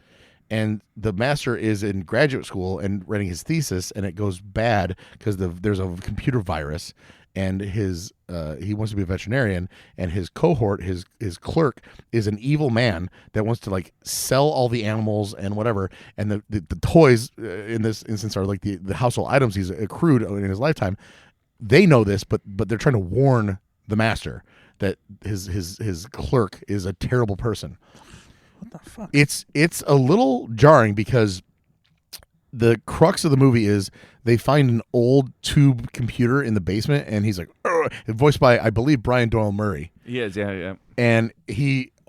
And the Master is in graduate school and writing his thesis, and it goes bad because there's a computer virus, and he wants to be a veterinarian, and his cohort, his clerk, is an evil man that wants to like sell all the animals and whatever, and the toys in this instance are like the household items he's accrued in his lifetime. They know this, but they're trying to warn the Master that his clerk is a terrible person. What the fuck? It's a little jarring because the crux of the movie is they find an old tube computer in the basement, and he's like, voiced by, I believe, Brian Doyle Murray. He is, yeah. And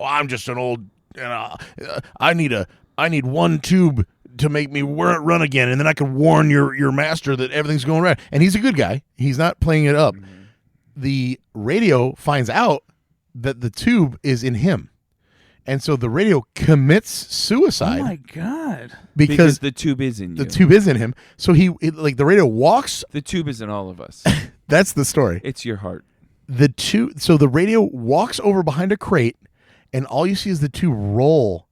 I'm just an old, I need one tube to make me run again, and then I can warn your master that everything's going right. And he's a good guy. He's not playing it up. Mm-hmm. The radio finds out that the tube is in him. And so the radio commits suicide. Oh my god! Because the tube is in you. The tube is in him. So the radio walks. The tube is in all of us. That's the story. It's your heart. So the radio walks over behind a crate, and all you see is the tube roll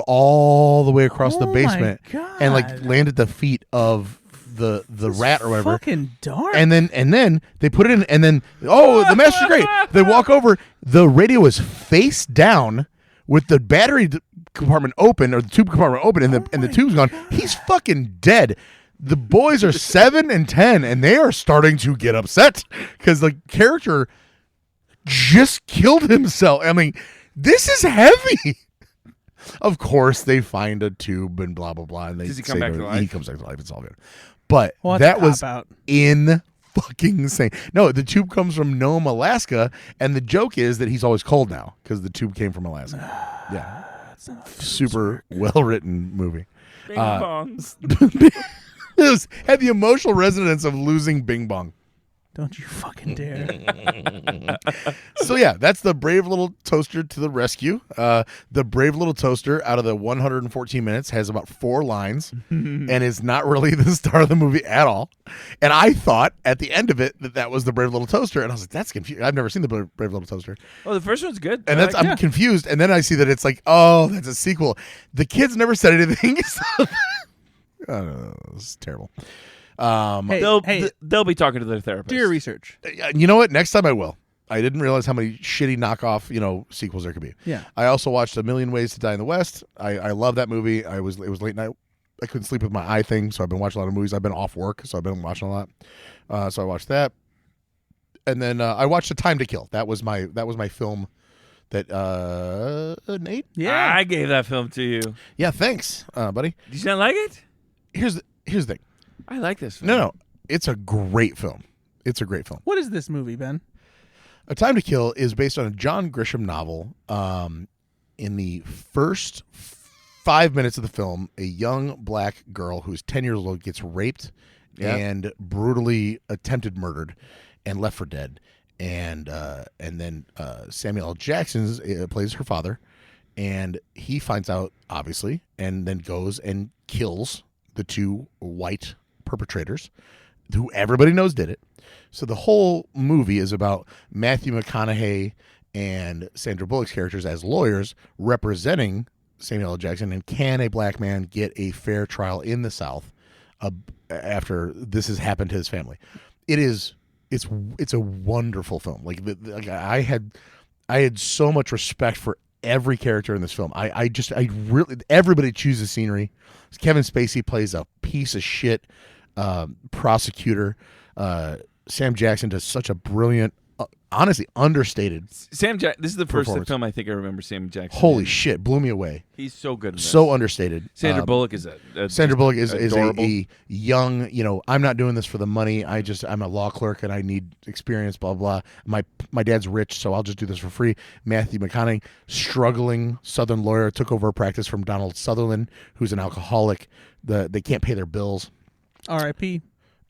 all the way across the basement, and like land at the feet of the rat or whatever. Fucking dark. And then they put it in, and then the Master's great. They walk over. The radio is face down, with the battery compartment open, or the tube compartment open, and the tube's gone. He's fucking dead. The boys are 7 and 10, and they are starting to get upset because the character just killed himself. I mean, this is heavy. Of course, they find a tube and blah blah blah, and they Does he come back to life? He comes back to life. It's all good. But Well, that was out. in fucking insane. No, the tube comes from Nome, Alaska, and the joke is that he's always cold now because the tube came from Alaska. Yeah, super well written movie. Bing bong. It had the emotional resonance of losing Bing Bong. Don't you fucking dare. So yeah, that's the Brave Little Toaster to the rescue. The Brave Little Toaster, out of the 114 minutes, has about 4 lines and is not really the star of the movie at all. And I thought at the end of it that was the Brave Little Toaster, and I was like, that's confusing. I've never seen the Brave Little Toaster. Oh, the first one's good. And that's I'm confused. And then I see that it's like, oh, that's a sequel. The kids never said anything. So it's terrible. They'll be talking to their therapist. Do your research. You know what? Next time I will. I didn't realize how many shitty knockoff, sequels there could be. Yeah. I also watched A Million Ways to Die in the West. I love that movie. It was late night. I couldn't sleep with my eye thing, so I've been watching a lot of movies. I've been off work, so I've been watching a lot. So I watched that, and then I watched A Time to Kill. That was my film. That Nate. Yeah, I gave that film to you. Yeah, thanks, buddy. Did you not like it? Here's the thing. I like this film. No, it's a great film. It's a great film. What is this movie, Ben? A Time to Kill is based on a John Grisham novel. In the first 5 minutes of the film, a young black girl who's 10 years old gets raped and brutally attempted murdered and left for dead. And then Samuel L. Jackson plays her father, and he finds out, obviously, and then goes and kills the 2 white perpetrators who everybody knows did it. So the whole movie is about Matthew McConaughey and Sandra Bullock's characters as lawyers representing Samuel L. Jackson, and can a black man get a fair trial in the South after this has happened to his family. It's a wonderful film. Like I had so much respect for every character in this film. I really, everybody chooses scenery. Kevin Spacey plays a piece of shit prosecutor. Sam Jackson does such a brilliant, honestly understated. This is the first film I think I remember Sam Jackson. Holy shit, blew me away. He's so good in this. So understated. Sandra Bullock is Sandra Bullock is adorable. a young, I'm not doing this for the money. I'm a law clerk and I need experience, blah, blah. My dad's rich, so I'll just do this for free. Matthew McConaughey, struggling Southern lawyer, took over a practice from Donald Sutherland, who's an alcoholic. They can't pay their bills. R.I.P.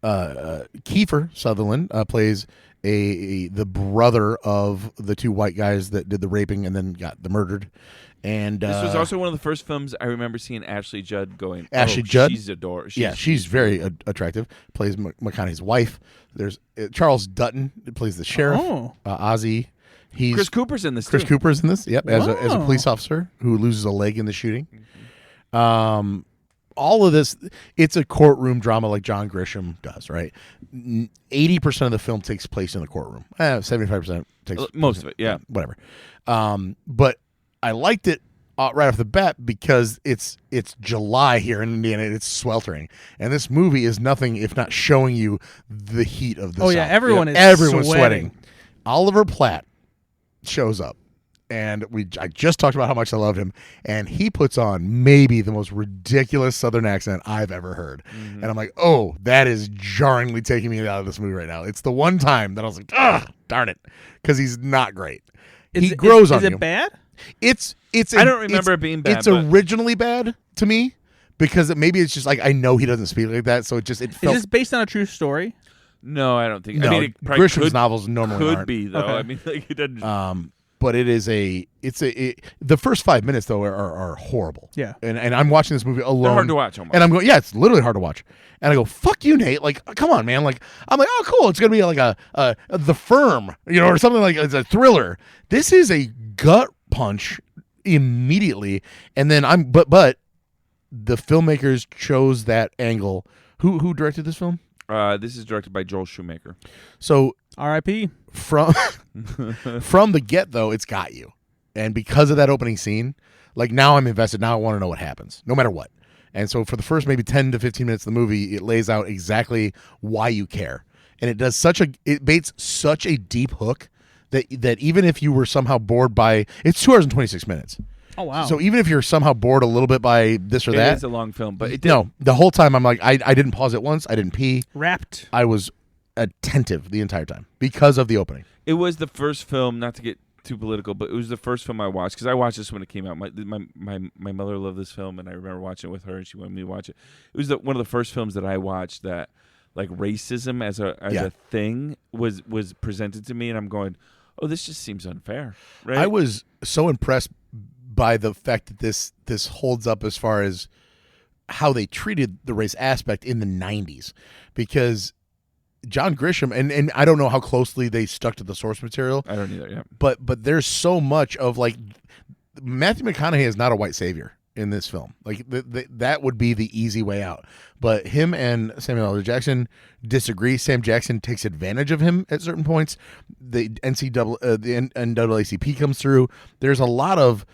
Kiefer Sutherland plays the brother of the 2 white guys that did the raping and then got the murdered. And this was also one of the first films I remember seeing Ashley Judd going. Ashley Judd, she's adorable. She's very attractive. Plays McConaughey's wife. There's Charles Dutton plays the sheriff. Ozzy. Chris Cooper's in this. Chris Cooper's in this. Yep, as a Wow. police officer who loses a leg in the shooting. All of this, it's a courtroom drama like John Grisham does, right? 80% of the film takes place in the courtroom. 75% takes most of it, yeah. Whatever. But I liked it right off the bat because it's July here in Indiana. It's sweltering, and this movie is nothing if not showing you the heat of the South. Yeah, everyone's sweating. Oliver Platt shows up. And I just talked about how much I loved him, and he puts on maybe the most ridiculous Southern accent I've ever heard. Mm-hmm. And I'm like, oh, that is jarringly taking me out of this movie right now. It's the one time that I was like, ah, darn it, because he's not great. He grows on you. Is it bad? It's. I don't remember it being bad. It's originally bad to me because maybe it's just like I know he doesn't speak like that, so it felt. Is this based on a true story? No, I don't think. No, I mean, it Grisham's novels normally could aren't. be though. Okay. I mean, like it doesn't. But it is the first 5 minutes though are horrible. Yeah. And I'm watching this movie alone. They're hard to watch almost. And I'm going, yeah, it's literally hard to watch. And I go, fuck you, Nate. Like, come on, man. Like, I'm like, oh, cool. It's gonna be like a The Firm, or something like it's a thriller. This is a gut punch immediately. And then but the filmmakers chose that angle. Who directed this film? This is directed by Joel Schumacher. So R.I.P. from the get though, it's got you. And because of that opening scene, like now I'm invested. Now I want to know what happens, no matter what. And so for the first maybe 10 to 15 minutes of the movie, it lays out exactly why you care. And it does it baits such a deep hook that even if you were somehow bored by, it's 2 hours and 26 minutes. Oh, wow. So even if you're somehow bored a little bit by this or that. It is a long film, but the whole time I'm like, I didn't pause it once. I didn't pee. Wrapped. I was attentive the entire time because of the opening. It was the first film, not to get too political, but it was the first film I watched because I watched this when it came out. My mother loved this film, and I remember watching it with her, and she wanted me to watch it. It was one of the first films that I watched that like racism as a thing was presented to me, and I'm going, oh, this just seems unfair. Right? I was so impressed by the fact that this holds up as far as how they treated the race aspect in the 90s, because John Grisham, and I don't know how closely they stuck to the source material. I don't either, yeah. But there's so much of like Matthew McConaughey is not a white savior in this film. Like that would be the easy way out. But him and Samuel L. Jackson disagree. Sam Jackson takes advantage of him at certain points. The NAACP comes through. There's a lot of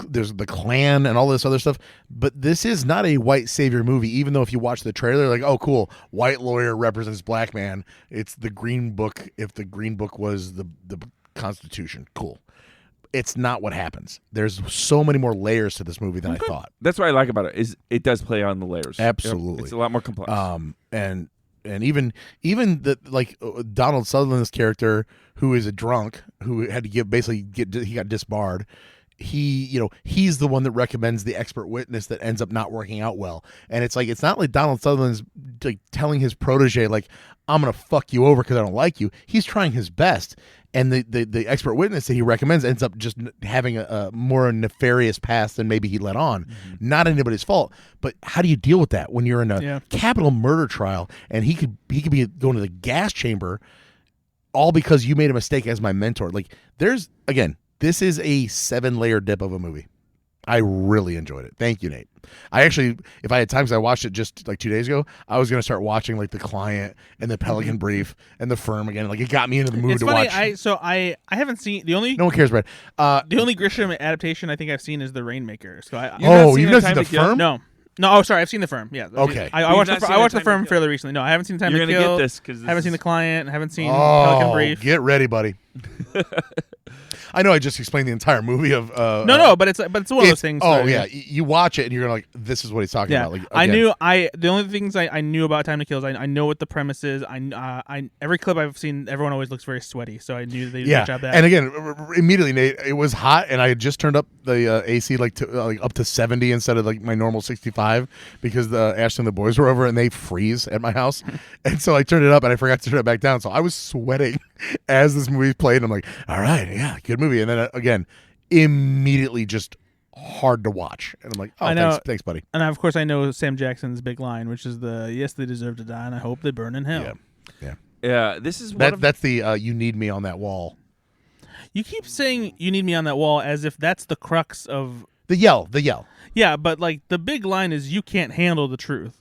there's the Klan and all this other stuff, but this is not a white savior movie, even though if you watch the trailer, like, oh, cool, white lawyer represents black man. It's the Green Book. If the Green Book was the Constitution, cool. It's not what happens. There's so many more layers to this movie than I thought. That's what I like about it, is it does play on the layers. Absolutely. It's a lot more complex. And even the like Donald Sutherland's character, who is a drunk, who had to he got disbarred. He's the one that recommends the expert witness that ends up not working out well. And it's like, it's not like Donald Sutherland's like telling his protege, like, I'm going to fuck you over because I don't like you. He's trying his best. And the expert witness that he recommends ends up just having a more nefarious past than maybe he let on. Mm-hmm. Not anybody's fault. But how do you deal with that when you're in a capital murder trial and he could be going to the gas chamber all because you made a mistake as my mentor? Like, this is a 7-layer dip of a movie. I really enjoyed it. Thank you, Nate. I actually, if I had time, because I watched it just like 2 days ago, I was going to start watching like The Client and The Pelican Brief and The Firm again. Like, it got me into the mood to funny, watch. I haven't seen the only. No one cares, Brad. The only Grisham adaptation I think I've seen is The Rainmaker. So you've not seen The Firm? No. Oh, sorry. I've seen The Firm. Yeah. Okay. I watched The Firm fairly recently. No, I haven't seen Time to Kill. You're gonna get this because haven't seen The Client. Haven't seen Pelican Brief. Get ready, buddy. I know I just explained the entire movie of no, but it's one of those things. Oh yeah, you watch it and you're like, this is what he's talking about. Like, the only things I knew about Time to Kill is I know what the premise is. I every clip I've seen, everyone always looks very sweaty, so I knew they did a good job. And again, immediately, Nate, it was hot, and I had just turned up the AC like up to 70 instead of like my normal 65 because Ashley and the boys were over and they freeze at my house, and so I turned it up and I forgot to turn it back down, so I was sweating as this movie played. And I'm like, all right, yeah, good movie. And then again, immediately just hard to watch. And I'm like, oh, thanks, buddy. And of course, I know Sam Jackson's big line, which is yes, they deserve to die, and I hope they burn in hell. Yeah. This is that's the you need me on that wall. You keep saying you need me on that wall as if that's the crux of the yell. Yeah, but like the big line is you can't handle the truth.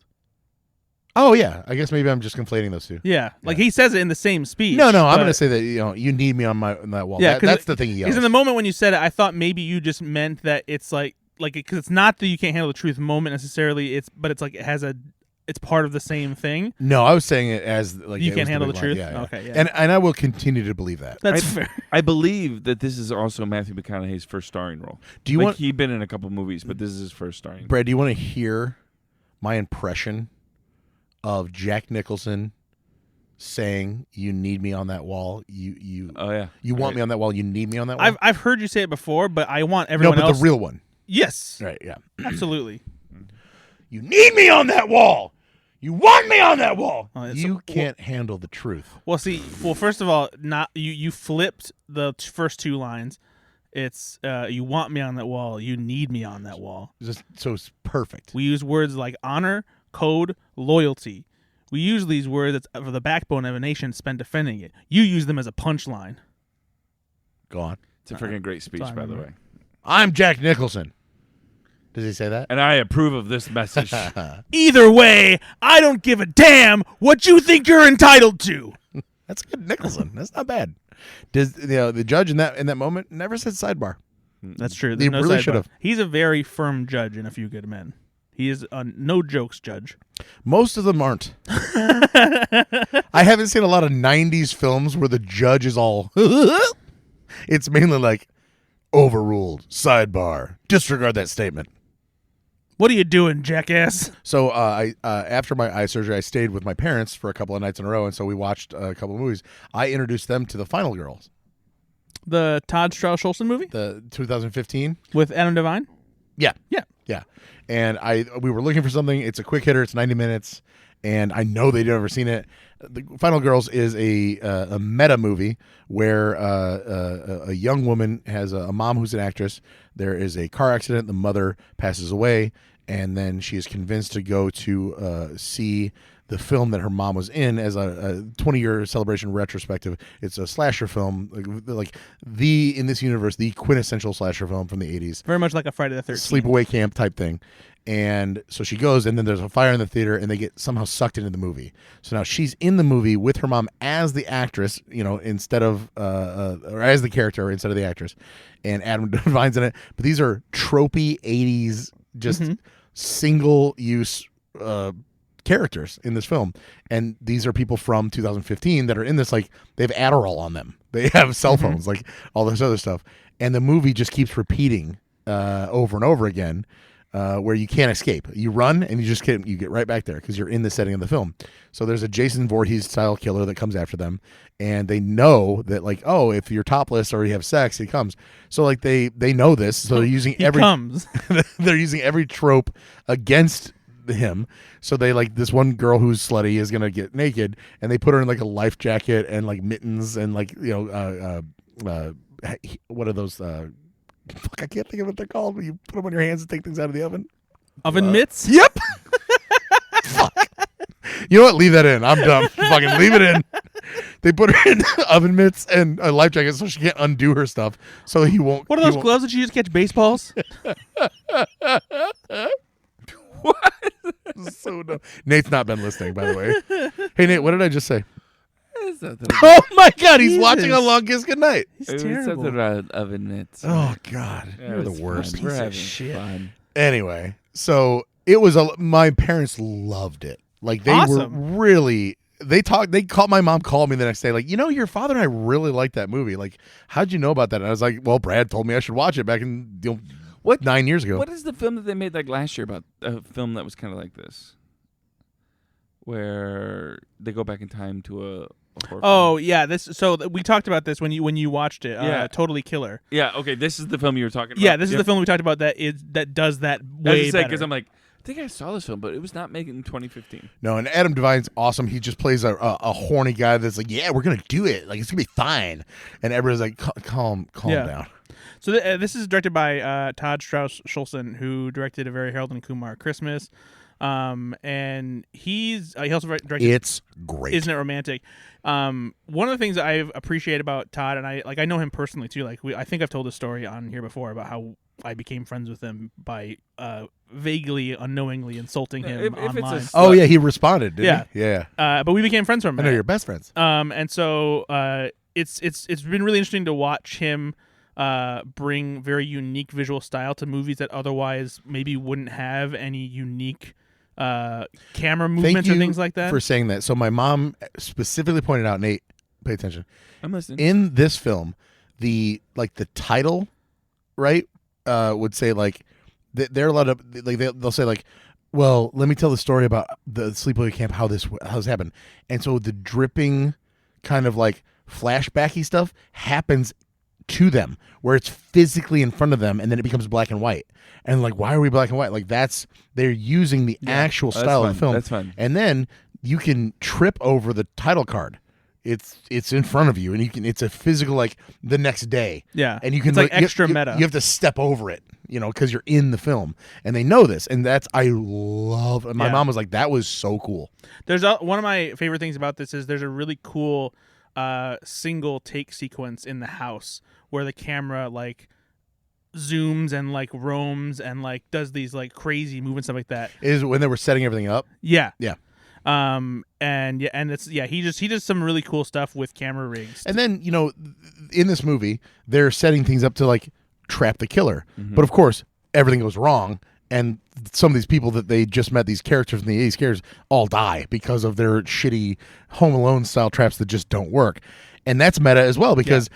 Oh yeah, I guess maybe I'm just conflating those two. Yeah, like he says it in the same speech. No, I'm going to say that you need me on that wall. Yeah, that's the thing he yells. Because in the moment when you said it, I thought maybe you just meant that it's like because it's not the you can't handle the truth moment necessarily. But it's like it's part of the same thing. No, I was saying it as like you can't handle the truth. Yeah. Okay, yeah. And I will continue to believe that. That's fair. I believe that this is also Matthew McConaughey's first starring role. Do you want? He'd been in a couple movies, but this is his first starring. Brad, do you want to hear my impression of Jack Nicholson saying, "You need me on that wall. You want me on that wall. You need me on that wall." I've heard you say it before, but I want everyone else. No, but the real one. Yes. Right. Yeah. Absolutely. You need me on that wall. You want me on that wall. You can't handle the truth. Well, first of all, not you flipped the first two lines. It's you want me on that wall. You need me on that wall. So it's perfect. We use words like honor, code, loyalty. We use these words for the backbone of a nation spent defending it. You use them as a punchline. Go on. It's a freaking great speech, by the way. I'm Jack Nicholson. Does he say that? And I approve of this message. Either way, I don't give a damn what you think you're entitled to. That's good, Nicholson. That's not bad. Does the judge in that moment never said sidebar? That's true. They There's no really side should bar. have. He's a very firm judge in A Few Good Men. He is a no jokes judge. Most of them aren't. I haven't seen a lot of 90s films where the judge is all... It's mainly like, overruled, sidebar, disregard that statement. What are you doing, jackass? So I after my eye surgery, I stayed with my parents for a couple of nights in a row, and so we watched a couple of movies. I introduced them to The Final Girls, The Todd Strauss-Schulson movie the 2015. with Adam Devine? Yeah. Yeah. Yeah. And we were looking for something. It's a quick hitter. It's 90 minutes. And I know they'd never seen it. The Final Girls is a meta movie where a young woman has a mom who's an actress. There is a car accident. The mother passes away. And then she is convinced to go to see the film that her mom was in as a 20-year celebration retrospective. It's a slasher film, like in this universe, the quintessential slasher film from the 80s. Very much like a Friday the 13th. Sleepaway camp type thing. And so she goes, and then there's a fire in the theater, and they get somehow sucked into the movie. So now she's in the movie with her mom as the actress, instead of, or as the character instead of the actress. And Adam Devine's in it. But these are tropey 80s, just single-use characters in this film. And these are people from 2015 that are in this, like, they have Adderall on them. They have cell phones, like all this other stuff. And the movie just keeps repeating over and over again. Where you can't escape. You run and you get right back there because you're in the setting of the film. So there's a Jason Voorhees style killer that comes after them, and they know that, like, oh, if you're topless or you have sex, he comes. So like they know this, so they're using they're using every trope against him. So they, like, this one girl who's slutty is gonna get naked, and they put her in like a life jacket and like mittens and like what are those? Fuck, I can't think of what they're called when you put them on your hands and take things out of the oven. Oven mitts? Yep. Fuck. You know what? Leave that in. I'm dumb. Fucking leave it in. They put her in oven mitts and a life jacket so she can't undo her stuff. So he won't. What are those gloves that you use to catch baseballs? What? So dumb. Nate's not been listening, by the way. Hey, Nate, what did I just say? Oh my God, he's watching A Long Kiss Goodnight. He's It was terrible. something about oven mitts. Oh God, Yeah, you're the it's worst. fun. We're Piece of having shit. fun. Anyway, so it was my parents loved it. Like they Awesome. were really. My mom called me the next day, like, your father and I really liked that movie. Like, how'd you know about that? And I was like, well, Brad told me I should watch it back in 9 years ago. What is the film that they made like last year about a film that was kind of like this, where they go back in time to a horror Oh film? yeah, we talked about this when you watched it. Yeah. Totally Killer. Yeah, okay, this is the film you were talking about. Yeah, this is the film we talked about that does that way better. Because I'm like, I think I saw this film, but it was not made in 2015. No, and Adam Devine's awesome. He just plays a horny guy that's like, yeah, we're gonna do it. Like, it's gonna be fine. And everybody's like, calm down. So this is directed by Todd Strauss-Schulson, who directed a very Harold and Kumar Christmas. And he also directed. It's great. Isn't it romantic? One of the things I appreciate about Todd, and I know him personally too. Like I think I've told this story on here before about how I became friends with him by vaguely, unknowingly insulting him online. Oh yeah, he responded. Didn't he? Yeah. But we became friends from it. I know you're best friends. And so it's been really interesting to watch him bring very unique visual style to movies that otherwise maybe wouldn't have any unique camera movements or things like that. For saying that. So my mom specifically pointed out, Nate, pay attention. I'm listening. In this film, the title, right, would say like they're allowed to, like they'll say like, well, let me tell the story about the sleepaway camp, how this happened. And so the dripping kind of like flashbacky stuff happens to them where it's physically in front of them, and then it becomes black and white. And like, why are we black and white? Like, they're using the actual style of the film. That's fun. And then you can trip over the title card. It's in front of you, and it's a physical, like, the next day. Yeah. And you can, it's like extra meta. You have to step over it, because you're in the film, and they know this, and I love. And my mom was like, that was so cool. There's one of my favorite things about this is there's a really cool single take sequence in the house where the camera like zooms and like roams and like does these like crazy movements, stuff like that. Is when they were setting everything up. Yeah. And it's he does some really cool stuff with camera rigs. And then in this movie they're setting things up to like trap the killer. But of course, everything goes wrong, and some of these people that they just met, these characters in the 80s characters, all die because of their shitty Home Alone style traps that just don't work. And that's meta as well, because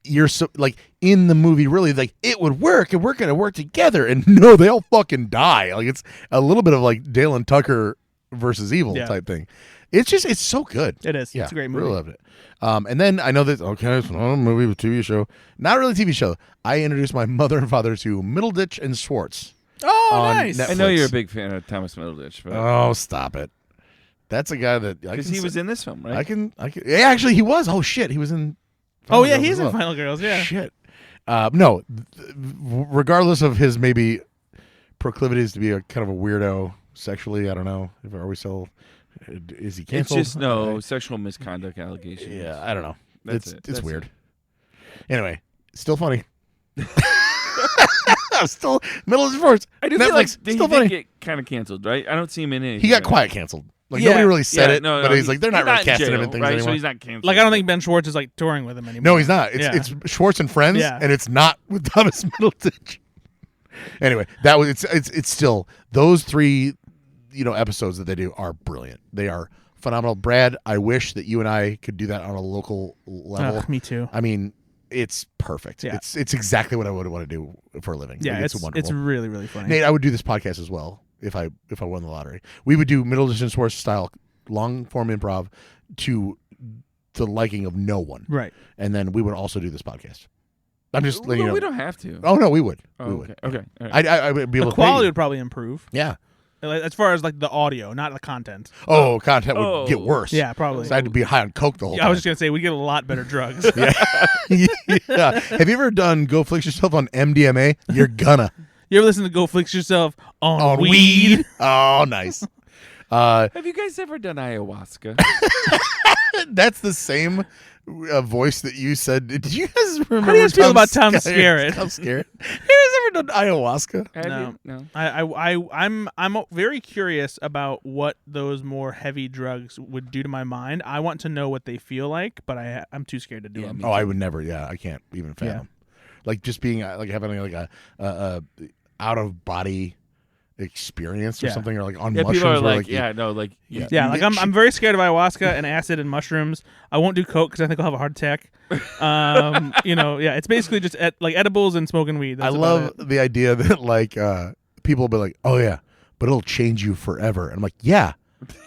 you're so like in the movie, really like it would work and we're gonna work together, and no, they all fucking die. Like it's a little bit of like Dale and Tucker versus Evil type thing. It's so good. It is. It's a great movie. Really loved it. And then I know that it's not a movie, but TV show. Not really a TV show. I introduced my mother and father to Middleditch and Schwartz. Oh, on nice. Netflix. I know you're a big fan of Thomas Middleditch. But Oh, stop it. That's a guy that because he was in this film, right? I can. Yeah, actually, he was. Oh shit, he was in. Oh Final yeah, Girls he's as in well. Final Girls. Yeah. Shit. No, regardless of his maybe proclivities to be a kind of a weirdo sexually, I don't know. Are we still? Is he It's canceled? just sexual misconduct allegations. Yeah, I don't know. That's It's That's weird. Anyway, still funny. Still middle of sports. I do Netflix, feel like still he funny. did get kind of canceled, right? I don't see him in anything. He got right? quiet canceled. Like Yeah. nobody really said Yeah, it, no, but no, he's like they're not in really casting jail, him in things right? anymore. So he's not canceled. Like I don't think Ben Schwartz is like touring with him anymore. No, he's not. Yeah. It's Schwartz and Friends, Yeah. and it's not with Thomas Middleditch. Anyway, that was it's still those three, episodes that they do are brilliant. They are phenomenal. Brad, I wish that you and I could do that on a local level. Me too. I mean, it's perfect. Yeah. It's exactly what I would want to do for a living. Yeah, Like, it's wonderful. it's really really funny. Nate, I would do this podcast as well if I won the lottery. We would do Middleditch and Schwartz style long form improv to the liking of no one. Right. And then we would also do this podcast. I'm just letting you know. We don't have to. Oh no, we would. Oh, We okay. would. Okay. All right. I would be able The to pay quality you. would probably improve. Yeah. Like, as far as like the audio, not the content. Oh, content would Oh. get worse. Yeah, probably. So I had to be high on coke the whole Yeah, time. I was just gonna say we get a lot better drugs. yeah. Yeah. Have you ever done Go Flix Yourself on MDMA? You're gonna. You ever listen to Go Flix Yourself on On weed? Oh, nice. Have you guys ever done ayahuasca? That's the same voice that you said. Did you guys remember? How do you guys feel about Tom Skerritt? Skerritt? Tom Skerritt. Have you guys ever done ayahuasca? Have No. you? No. I'm very curious about what those more heavy drugs would do to my mind. I want to know what they feel like, but I'm too scared to do Yeah, them. me Oh, I would never. Yeah, I can't even fathom. Yeah. Like just being like having like a out of body experience or Yeah. something, or like on Yeah, mushrooms. people are where, like, like Yeah. Yeah, like I'm very scared of ayahuasca and acid and mushrooms. I won't do coke because I think I'll have a heart attack. It's basically just like edibles and smoking weed. That's I about love it. the idea that like people will be like, oh yeah, but it'll change you forever. And I'm like, yeah,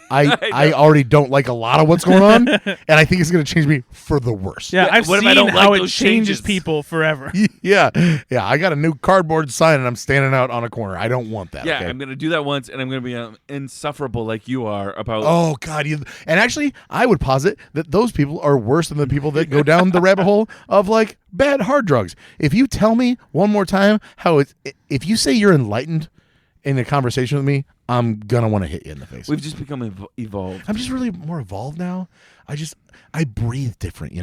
I already don't like a lot of what's going on, and I think it's going to change me for the worse. Yeah, I've what if seen I don't how like it those changes changes? people forever. Yeah. I got a new cardboard sign, and I'm standing out on a corner. I don't want that. Yeah, okay? I'm gonna do that once, and I'm gonna be insufferable like you are about. Oh God! And actually, I would posit that those people are worse than the people that go down the rabbit hole of like bad hard drugs. If you tell me one more time if you say you're enlightened in a conversation with me, I'm gonna want to hit you in the face. We've just become evolved. I'm just really more evolved now. I breathe different,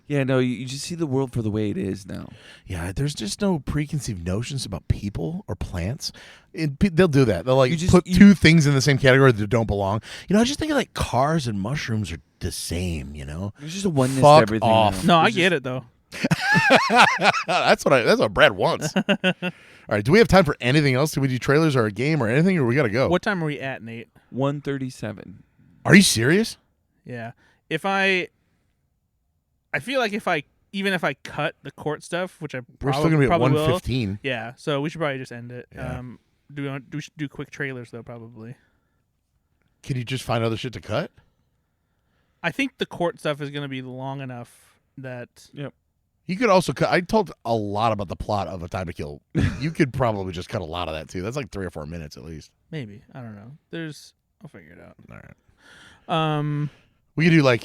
Yeah, no, you just see the world for the way it is now. Yeah, there's just no preconceived notions about people or plants. They'll do that. They'll put two things in the same category that don't belong. I just think of like cars and mushrooms are the same. There's just a oneness Fuck to everything. off. No, I There's get it though. That's what Brad wants. All right, do we have time for anything else? Do we do trailers or a game or anything, or we gotta go? What time are we at, Nate? 137. Are you serious? Yeah. I feel like if I cut the court stuff, which I We're still gonna be at probably will, 1:15. yeah. So we should probably just end it. Yeah. We should do quick trailers though, probably. Can you just find other shit to cut? I think the court stuff is going to be long enough that. Yep. You could also cut. I talked a lot about the plot of A Time to Kill. You could probably just cut a lot of that too. That's like 3 or 4 minutes at least. Maybe, I don't know. I'll figure it out. All right. We could do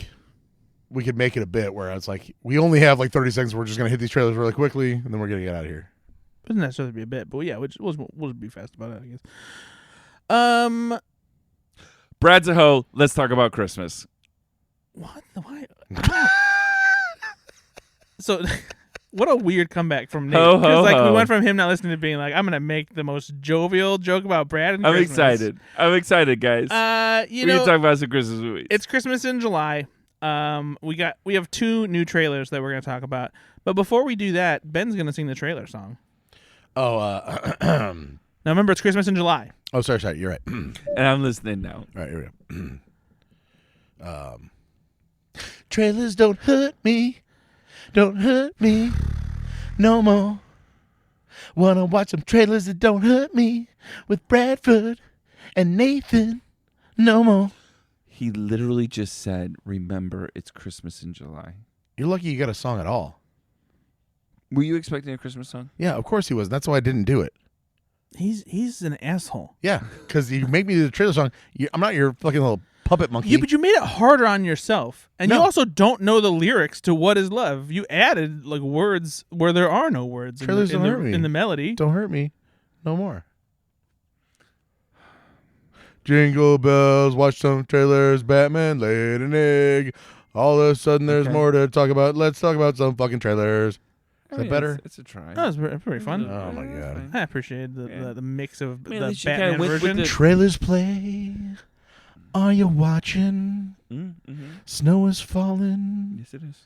we could make it a bit where it's like we only have like 30 seconds. We're just gonna hit these trailers really quickly, and then we're gonna get out of here. Doesn't necessarily be a bit, but yeah, we'll be fast about it, I guess. Brad's a hoe. Let's talk about Christmas. What? Why? So, what a weird comeback from Nate. Ho, ho, Because ho. we went from him not listening to being like, I'm gonna make the most jovial joke about Brad and I'm Christmas. excited. I'm excited, guys. We we can talk about some Christmas movies. It's Christmas in July. We have 2 new trailers that we're gonna talk about. But before we do that, Ben's gonna sing the trailer song. Oh, Now remember, it's Christmas in July. oh, sorry. You're right. And I'm listening now. All right, here we go. Trailers don't hurt me no more. Wanna watch some trailers that don't hurt me with Bradford and Nathan no more. He literally just said, "Remember, it's Christmas in July." You're lucky you got a song at all. Were you expecting a Christmas song? Yeah, of course he was. That's why I didn't do it. He's an asshole. Yeah, because you make me do the trailer song. I'm not your fucking little puppet monkey. Yeah, but you made it harder on yourself, and No. you also don't know the lyrics to "What Is Love." You added like words where there are no words Trailers don't hurt me. in the melody. Don't hurt me no more. Jingle bells, watch some trailers. Batman laid an egg. All of a sudden, there's Okay. more to talk about. Let's talk about some fucking trailers. Is that better? It's a try. That was pretty fun. Oh my god. I appreciated the mix of Man, at the least you Batman kinda went with version. the- Trailers play. Are you watching? Mm-hmm. Snow is falling Yes, it is.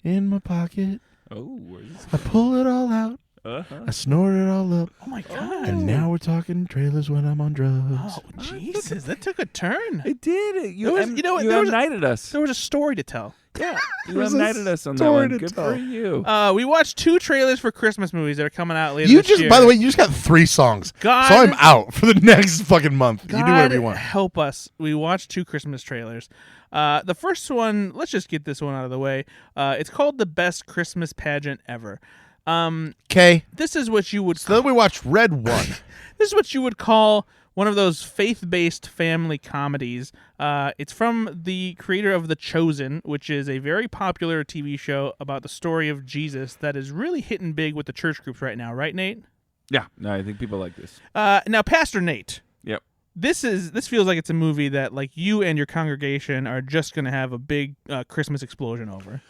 in my pocket. Oh, where is I pull it all out. Uh-huh. I snort it all up. Oh my god! And now we're talking trailers when I'm on drugs. Oh Jesus, that took a turn. It did. You, There was- you know what, you there was- knighted us. There was a story to tell. Yeah, you There's a knighted us on that story one. to Good tell. for you. We watched 2 trailers for Christmas movies that are coming out later You this just, year. by the way, you just got 3 songs. God, So I'm out for the next fucking month. God You do whatever you want. help us. We watched 2 Christmas trailers. The first one, let's just get this one out of the way. It's called The Best Christmas Pageant Ever. Okay. This is what you would So then we watched Red One. This is what you would call one of those faith-based family comedies. It's from the creator of The Chosen, which is a very popular TV show about the story of Jesus that is really hitting big with the church groups right now. Right, Nate? Yeah, no, I think people like this. Now, Pastor Nate, Yep. this feels like it's a movie that like you and your congregation are just going to have a big Christmas explosion over.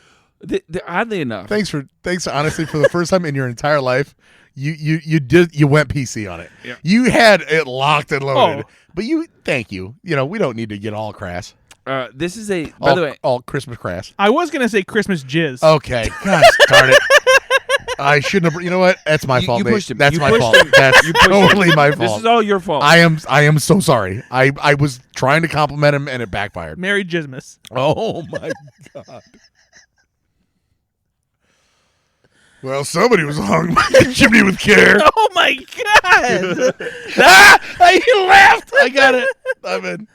Oddly enough, Thanks honestly for the first time in your entire life, you went PC on it. Yeah. You had it locked and loaded. Oh. But thank you. We don't need to get all crass. this is a. By the way, all Christmas crass. I was going to say Christmas jizz. Okay. God darn it. I shouldn't have. You know what? That's my fault. you Nate. pushed him. That's You my pushed fault. him. That's You pushed him. totally my this fault. is all your fault. I am so sorry. I was trying to compliment him and it backfired. Merry Jizmas. Oh my god. Well, somebody was hung by the chimney with care. Oh my God! You laughed. I got it. I'm in.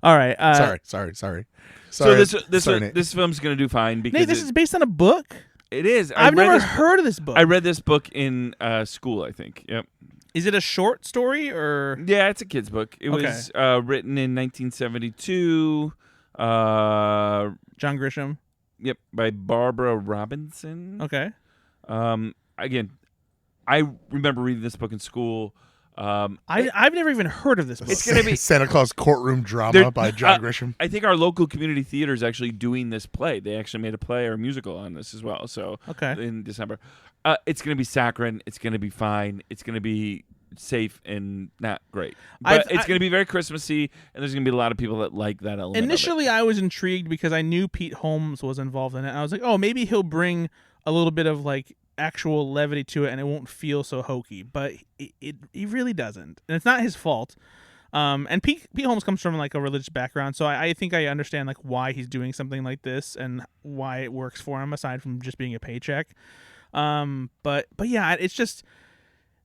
All right. Sorry. So Sorry, Nate. this film's gonna do fine because Nate, this is based on a book. it is. I've never heard of this book. I read this book in school. I think. Yep. Is it a short story or? Yeah, it's a kid's book. It was written in 1972. John Grisham. Yep, by Barbara Robinson. Okay. Again, I remember reading this book in school. I've never even heard of this book. It's gonna be Santa Claus courtroom drama There- by John Grisham. I think our local community theater is actually doing this play. They actually made a play or a musical on this as well. So Okay. in December, it's going to be saccharine. It's going to be fine. It's going to be safe and not great, but it's going to be very Christmassy, and there's going to be a lot of people that like that element. Initially, I was intrigued because I knew Pete Holmes was involved in it. I was like, oh, maybe he'll bring a little bit of like actual levity to it, and it won't feel so hokey. But he really doesn't, and it's not his fault. And Pete Holmes comes from like a religious background, so I think I understand like why he's doing something like this and why it works for him aside from just being a paycheck. But yeah, it's just.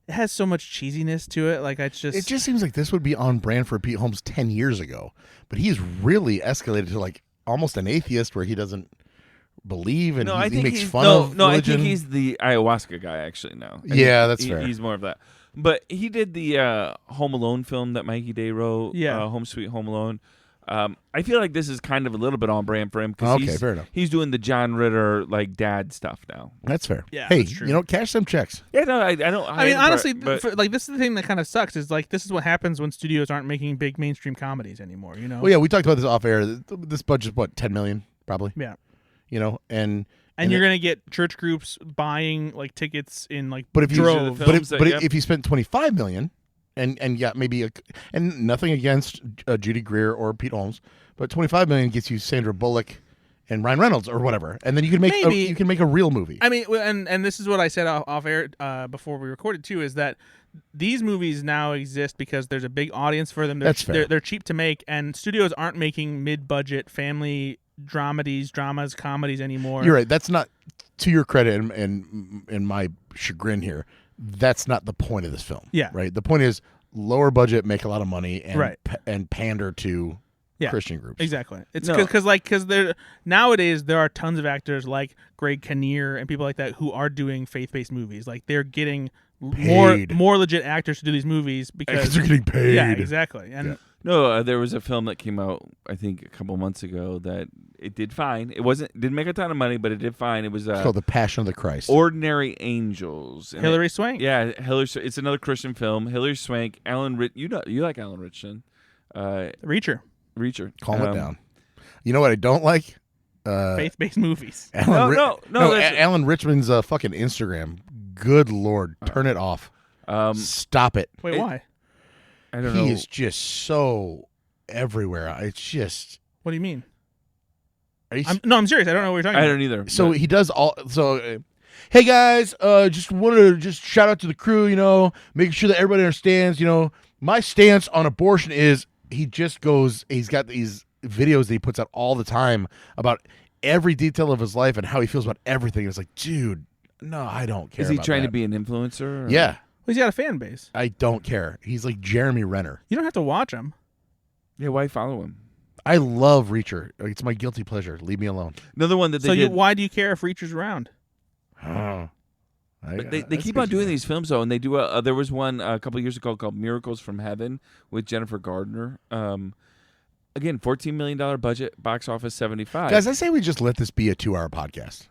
It has so much cheesiness to it. Like it just seems like this would be on brand for Pete Holmes 10 years ago. But he's really escalated to like almost an atheist where he doesn't believe and he makes fun of No, religion. I think he's the ayahuasca guy actually now. Yeah, that's fair. He's more of that. But he did the Home Alone film that Mikey Day wrote. Yeah. Home Sweet Home Alone. I feel like this is kind of a little bit on brand for him Okay, fair enough. he's doing the John Ritter like dad stuff now. That's fair. Yeah, Hey, that's true. cash some checks. Yeah, no, I don't. I mean, honestly, like this is the thing that kind of sucks. Is like this is what happens when studios aren't making big mainstream comedies anymore. You know? Well, yeah, we talked about this off air. This budget's what, 10 million probably. Yeah. And you're gonna get church groups buying like tickets in like But if you droves. if you spent 25 million, and yeah, maybe and nothing against Judy Greer or Pete Holmes, but 25 million gets you Sandra Bullock and Ryan Reynolds or whatever, and then you can make a real movie. I mean, and this is what I said off air before we recorded too, is that these movies now exist because there's a big audience for them. That's fair. They're cheap to make, and studios aren't making mid-budget family dramas, comedies anymore. You're right. That's not, to your credit and my chagrin here, that's not the point of this film. Yeah. Right? The point is lower budget, make a lot of money, and Right. And pander to Christian groups. Exactly. It's because there nowadays there are tons of actors like Greg Kinnear and people like that who are doing faith-based movies. Like they're getting more legit actors to do these movies because they're getting paid. Yeah, exactly. And No, there was a film that came out, I think, a couple months ago that it did fine. Didn't make a ton of money, but it did fine. It was it's called The Passion of the Christ. Ordinary Angels. And Hilary Swank. Yeah, it's another Christian film. Hilary Swank, you like Alan Richardson. Reacher. Calm it down. You know what I don't like? Faith-based movies. Alan Richmond's fucking Instagram. Good Lord, turn it off. Stop it. Wait, why? I don't know. He is just so everywhere. It's just. What do you mean? I'm serious. I don't know what you're talking about. I don't either. So he does all. So, hey guys, just wanted to shout out to the crew. Making sure that everybody understands. My stance on abortion is he just goes. He's got these videos that he puts out all the time about every detail of his life and how he feels about everything. It's like, dude, no, I don't care. Is he about trying that. to be an influencer? Or? Yeah. Well, he's got a fan base. I don't care. He's like Jeremy Renner. You don't have to watch him. Yeah, why follow him? I love Reacher. It's my guilty pleasure. Leave me alone. Another one that they did. Why do you care if Reacher's around? But they keep on doing these films though, and they do. There was one a couple years ago called Miracles from Heaven with Jennifer Gardner. Again, $14 million budget, box office 75. Guys, I say we just let this be a 2-hour podcast.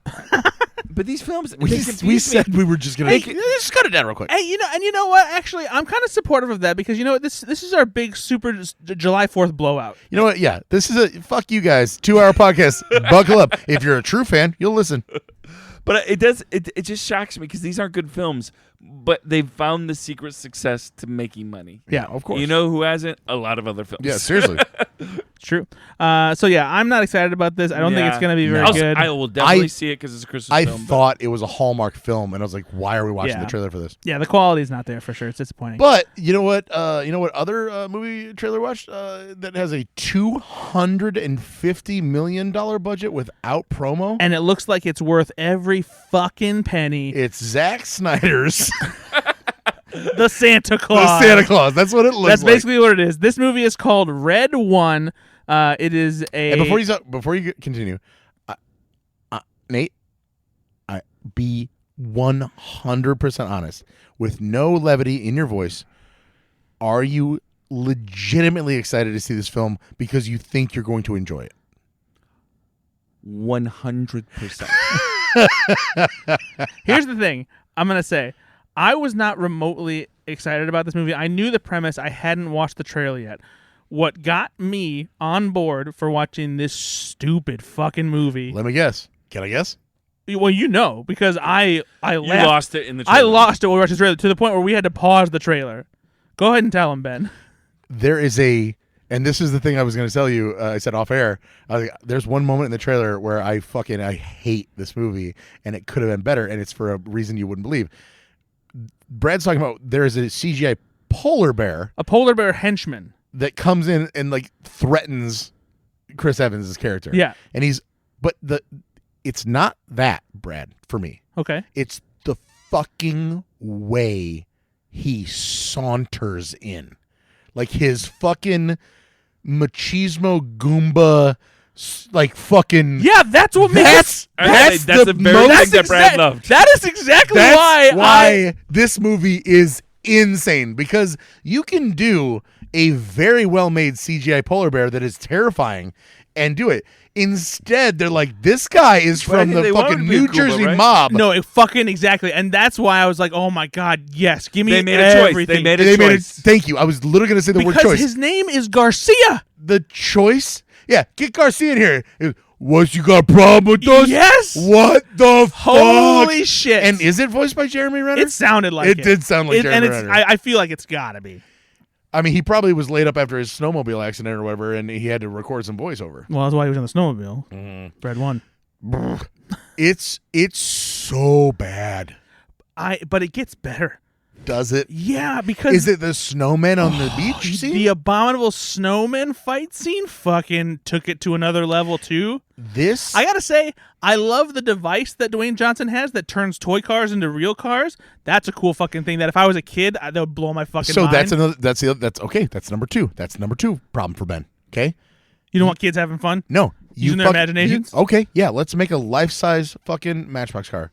But these films, we said we were just gonna just cut it down real quick. Hey, you know what? Actually, I'm kind of supportive of that because this is our big super July 4th blowout. You know what? Yeah, this is a fuck you guys 2-hour podcast. Buckle up. If you're a true fan, you'll listen. But it just shocks me because these aren't good films, but they've found the secret success to making money. Yeah, of course. You know who hasn't? A lot of other films. Yeah, seriously. It's true. So yeah, I'm not excited about this. I don't think it's going to be very good. I will definitely see it because it's a Christmas film. I thought it was a Hallmark film, and I was like, why are we watching the trailer for this? Yeah, the quality's not there for sure. It's disappointing. But you know what? Other movie trailer watched that has a $250 million budget without promo, and it looks like it's worth every fucking penny. It's Zack Snyder's The Santa Claus. The Santa Claus. That's what it looks like. That's basically what it is. This movie is called Red One. It is a. And before you continue, Nate, be 100% honest with no levity in your voice. Are you legitimately excited to see this film because you think you're going to enjoy it? 100%. Here's the thing. I'm gonna say. I was not remotely excited about this movie. I knew the premise. I hadn't watched the trailer yet. What got me on board for watching this stupid fucking movie? Let me guess. Can I guess? Well, because I laughed. You lost it in the trailer. I lost it when we watched the trailer to the point where we had to pause the trailer. Go ahead and tell him, Ben. There is and this is the thing I was going to tell you. I said off air. I was like, there's one moment in the trailer where I hate this movie, and it could have been better, and it's for a reason you wouldn't believe. Brad's talking about there is a CGI polar bear. A polar bear henchman. That comes in and threatens Chris Evans' character. Yeah. And it's not that, Brad, for me. Okay. It's the fucking way he saunters in. Like his fucking machismo Goomba fucking. Yeah, that's what makes that's the very most thing that Brad loved. That is exactly why this movie is insane, because you can do a very well-made CGI polar bear that is terrifying and do it. Instead, they're like, this guy is from the fucking New Jersey mob. No, fucking exactly. And that's why I was like, oh my God, yes, give me everything. They made a choice. Thank you. I was literally going to say the word choice. Because his name is Garcia. The choice? Yeah, get Garcia in here. What, you got a problem with us? Yes. What the fuck? Holy shit. And is it voiced by Jeremy Renner? It sounded like it. It did sound like Jeremy Renner. I feel like it's got to be. I mean, he probably was laid up after his snowmobile accident or whatever, and he had to record some voiceover. Well, that's why he was on the snowmobile. Brad won. It's so bad. But it gets better. Does it? Yeah, because Is it the snowmen on the beach scene? the abominable snowman fight scene fucking took it to another level too. I gotta say, I love the device that Dwayne Johnson has that turns toy cars into real cars. That's a cool fucking thing that if I was a kid, that would blow my fucking mind. That's okay. That's number two. That's number two problem for Ben. Okay. You don't want kids having fun? No. Using their imaginations? Okay. Yeah. Let's make a life-size fucking Matchbox car.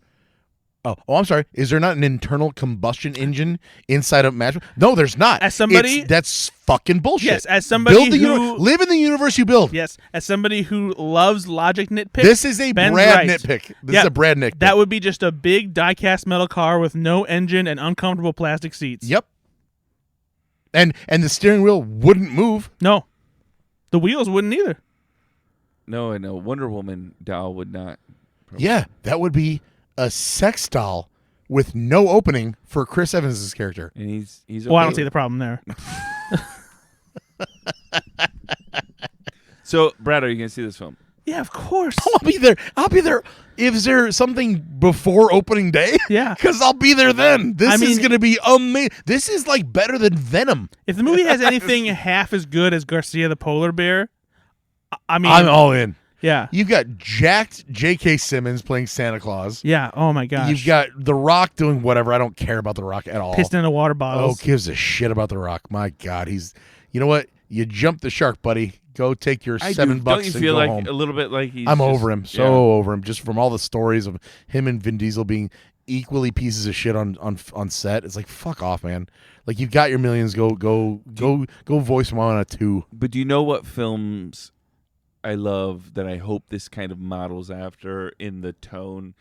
Oh, I'm sorry. Is there not an internal combustion engine inside of Matchbox? No, there's not. As somebody, that's fucking bullshit. Yes, as somebody live in the universe you build. Yes, as somebody who loves logic nitpicks. This is a Ben's Brad right. nitpick. This is a Brad nitpick. That would be just a big die-cast metal car with no engine and uncomfortable plastic seats. Yep. And the steering wheel wouldn't move. No, the wheels wouldn't either. No, and a Wonder Woman doll would not. Yeah, that would be a sex doll with no opening for Chris Evans' character. And he's okay. Well, I don't see the problem there. So, Brad, are you going to see this film? Yeah, of course. Oh, I'll be there. Is there something before opening day? Yeah. Because I'll be there then. This is going to be amazing. This is like better than Venom. If the movie has anything half as good as Garcia the Polar Bear, I mean, I'm all in. Yeah. You've got jacked J.K. Simmons playing Santa Claus. Yeah. Oh, my gosh. You've got The Rock doing whatever. I don't care about The Rock at all. Pissed in a water bottle. Oh, gives a shit about The Rock. My God. You know what? You jumped the shark, buddy. Go take your $7 Don't you and feel go like home. a little bit like he's I'm over him. Over him. Just from all the stories of him and Vin Diesel being equally pieces of shit on set. It's like, fuck off, man. Like, you've got your millions. Go voice Moana 2. But do you know what films I love that I hope this kind of models after in the tone?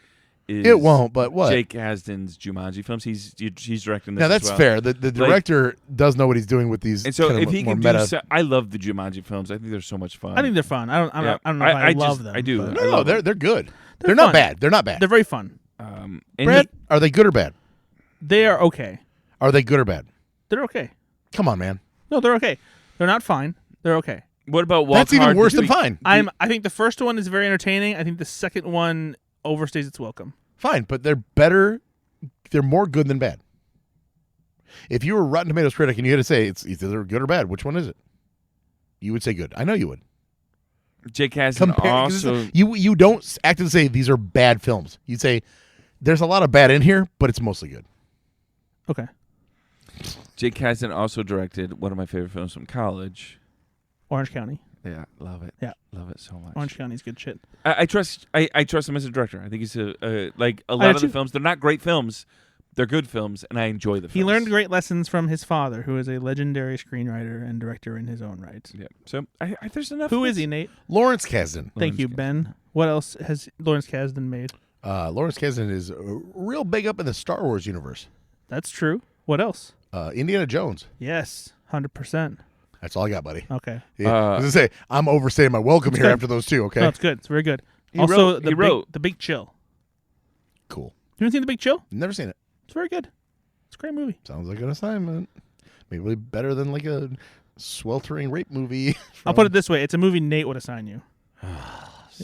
It won't, but what? Jake Kasdan's Jumanji films. He's directing this. Now that's as well. fair. The director does know what he's doing with these. And so kind of if he more can meta. I love the Jumanji films. I think they're so much fun. I think they're fun. I don't know if I love them. I do. but- No, they're good. They're fun. not bad. They're not bad. They're very fun. And Brad, are they good or bad? They are okay. Are they good or bad? They're okay. Come on, man. No, they're okay. They're not fine. They're okay. what about Walk That's even Hard? worse than fine. I think the first one is very entertaining. I think the second one overstays its welcome. Fine, but they're better. They're more good than bad. If you were a Rotten Tomatoes critic and you had to say it's either good or bad, which one is it? You would say good. I know you would. Jake Kasdan also. You don't act and say these are bad films. You'd say there's a lot of bad in here, but it's mostly good. Okay. Jake Kasdan also directed one of my favorite films from college. Orange County. Yeah, love it. Yeah. Love it so much. Orange County's good shit. I trust him as a director. I think he's like a lot of the films. They're not great films. They're good films, and I enjoy the films. He learned great lessons from his father, who is a legendary screenwriter and director in his own right. Yeah. So there's enough. Who is he, Nate? Lawrence Kasdan. Thank you, Ben. What else has Lawrence Kasdan made? Lawrence Kasdan is real big up in the Star Wars universe. That's true. What else? Indiana Jones. Yes, 100%. That's all I got, buddy. Okay. Yeah. I was gonna say I'm overstaying my welcome here after those two. Okay. No, it's good. It's very good. He also, wrote the Big Chill. Cool. You haven't seen The Big Chill? Never seen it. It's very good. It's a great movie. Sounds like an assignment. Maybe better than like a sweltering rape movie. I'll put it this way: it's a movie Nate would assign you.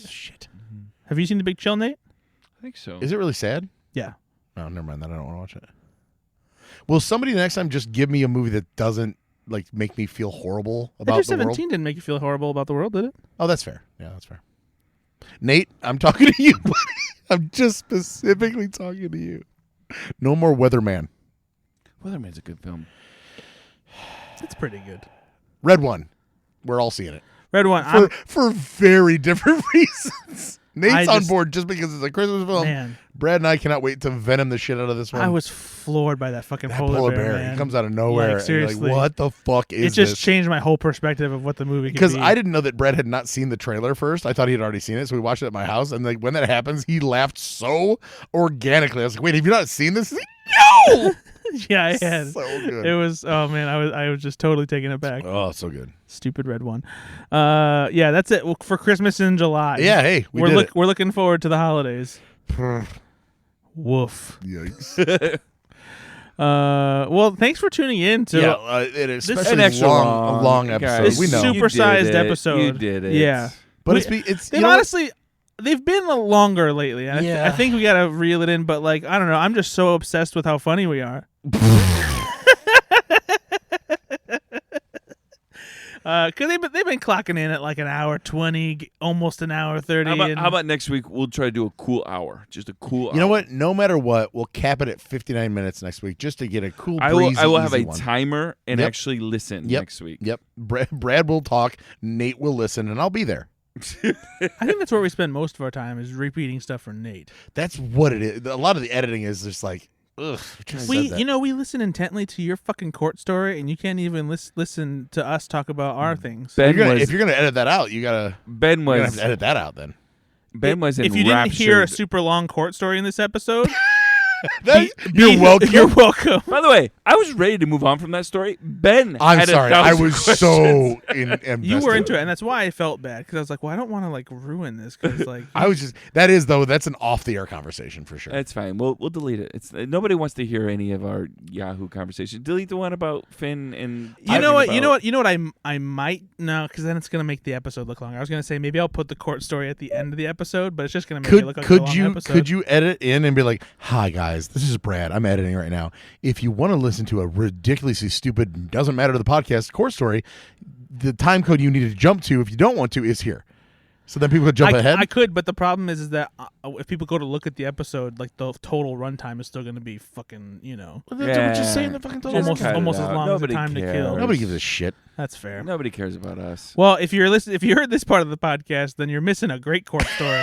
Shit. Have you seen The Big Chill, Nate? I think so. Is it really sad? Yeah. No, never mind that. I don't want to watch it. Will somebody next time just give me a movie that doesn't like make me feel horrible about Edge the 17 world? didn't make you feel horrible about the world, did it? Oh, that's fair. Yeah, that's fair. Nate, I'm talking to you, buddy. I'm just specifically talking to you. No more Weatherman. Weatherman's a good film. It's pretty good. Red One. We're all seeing it. Red One. For very different reasons. Nate's on just- board just because it's a Christmas film. Man, Brad and I cannot wait to venom the shit out of this one. I was floored by that fucking that polar bear. bear. Man. He comes out of nowhere. Like, seriously. And you're like, what the fuck is It just this? changed my whole perspective of what the movie could be. Because I didn't know that Brad had not seen the trailer first. I thought he had already seen it, so we watched it at my house. And like when that happens, he laughed so organically. I was like, "Wait, have you not seen this?" He's like, no. Yeah, I had. So good. It was. Oh man, I was just totally taken aback. Oh, so good. Stupid Red One. Yeah, that's it for Christmas in July. Yeah, hey, we're looking forward to the holidays. Woof. Yikes. Well, thanks for tuning in to it is this- especially An extra long episode. this We know. super-sized You did it. episode. You did it. Yeah. But We- it's They've you know what? honestly, they've been longer lately. And Yeah. I think we gotta reel it in. But like, I don't know. I'm just so obsessed with how funny we are. Because they've been clocking in at like an hour 20, almost an hour 30. How about next week? We'll try to do a cool hour, just a cool. You know hour. what? No matter what, we'll cap it at 59 minutes next week just to get a cool I breezy, will have a easy one. timer and Yep. actually listen Yep. next week. Yep. Brad will talk, Nate will listen, and I'll be there. I think that's where we spend most of our time is repeating stuff for Nate. That's what it is. A lot of the editing is just like, ugh. We listen intently to your fucking court story, and you can't even listen to us talk about our things. Ben if you're gonna edit that out, you're gonna have to edit that out then. Ben was If you didn't hear a enraptured. super long court story in this episode, You're welcome. You're welcome. By the way, I was ready to move on from that story. Ben, I'm had sorry. I 1,000 was questions. so invested. You were into it, and that's why I felt bad because I was like, "Well, I don't want to like ruin this." Because like, I was just that's an off the air conversation for sure. That's fine. We'll delete it. It's nobody wants to hear any of our Yahoo conversation. Delete the one about Finn and you know what? I might no, because then it's gonna make the episode look longer. I was gonna say maybe I'll put the court story at the end of the episode, but it's just gonna make it look like a long episode. Could you edit in and be like, "Hi guys, this is Brad. I'm editing right now. If you want to listen to a ridiculously stupid, doesn't matter to the podcast court story, the time code you need to jump to if you don't want to is here." So then people could jump ahead. I could, but the problem is that if people go to look at the episode, like the total runtime is still going to be fucking, Just saying the fucking total. almost cut it as out. long Nobody as the time cares. to kill. Nobody gives a shit. That's fair. Nobody cares about us. Well, if you heard this part of the podcast, then you're missing a great court story.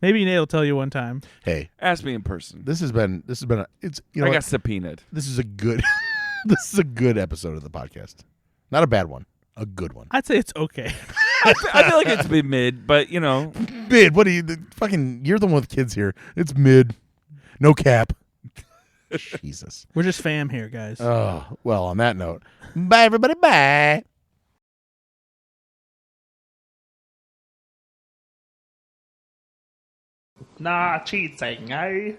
Maybe Nate will tell you one time. Hey, Ask me in person. this has been it's I got subpoenaed. this is a good episode of the podcast. Not a bad one, a good one. I'd say it's okay. I feel like it's been mid, but Mid. What are you you're the one with kids here. It's mid. No cap. Jesus. We're just fam here, guys. Oh, well, on that note, bye everybody. Bye. Nah, cheating, eh?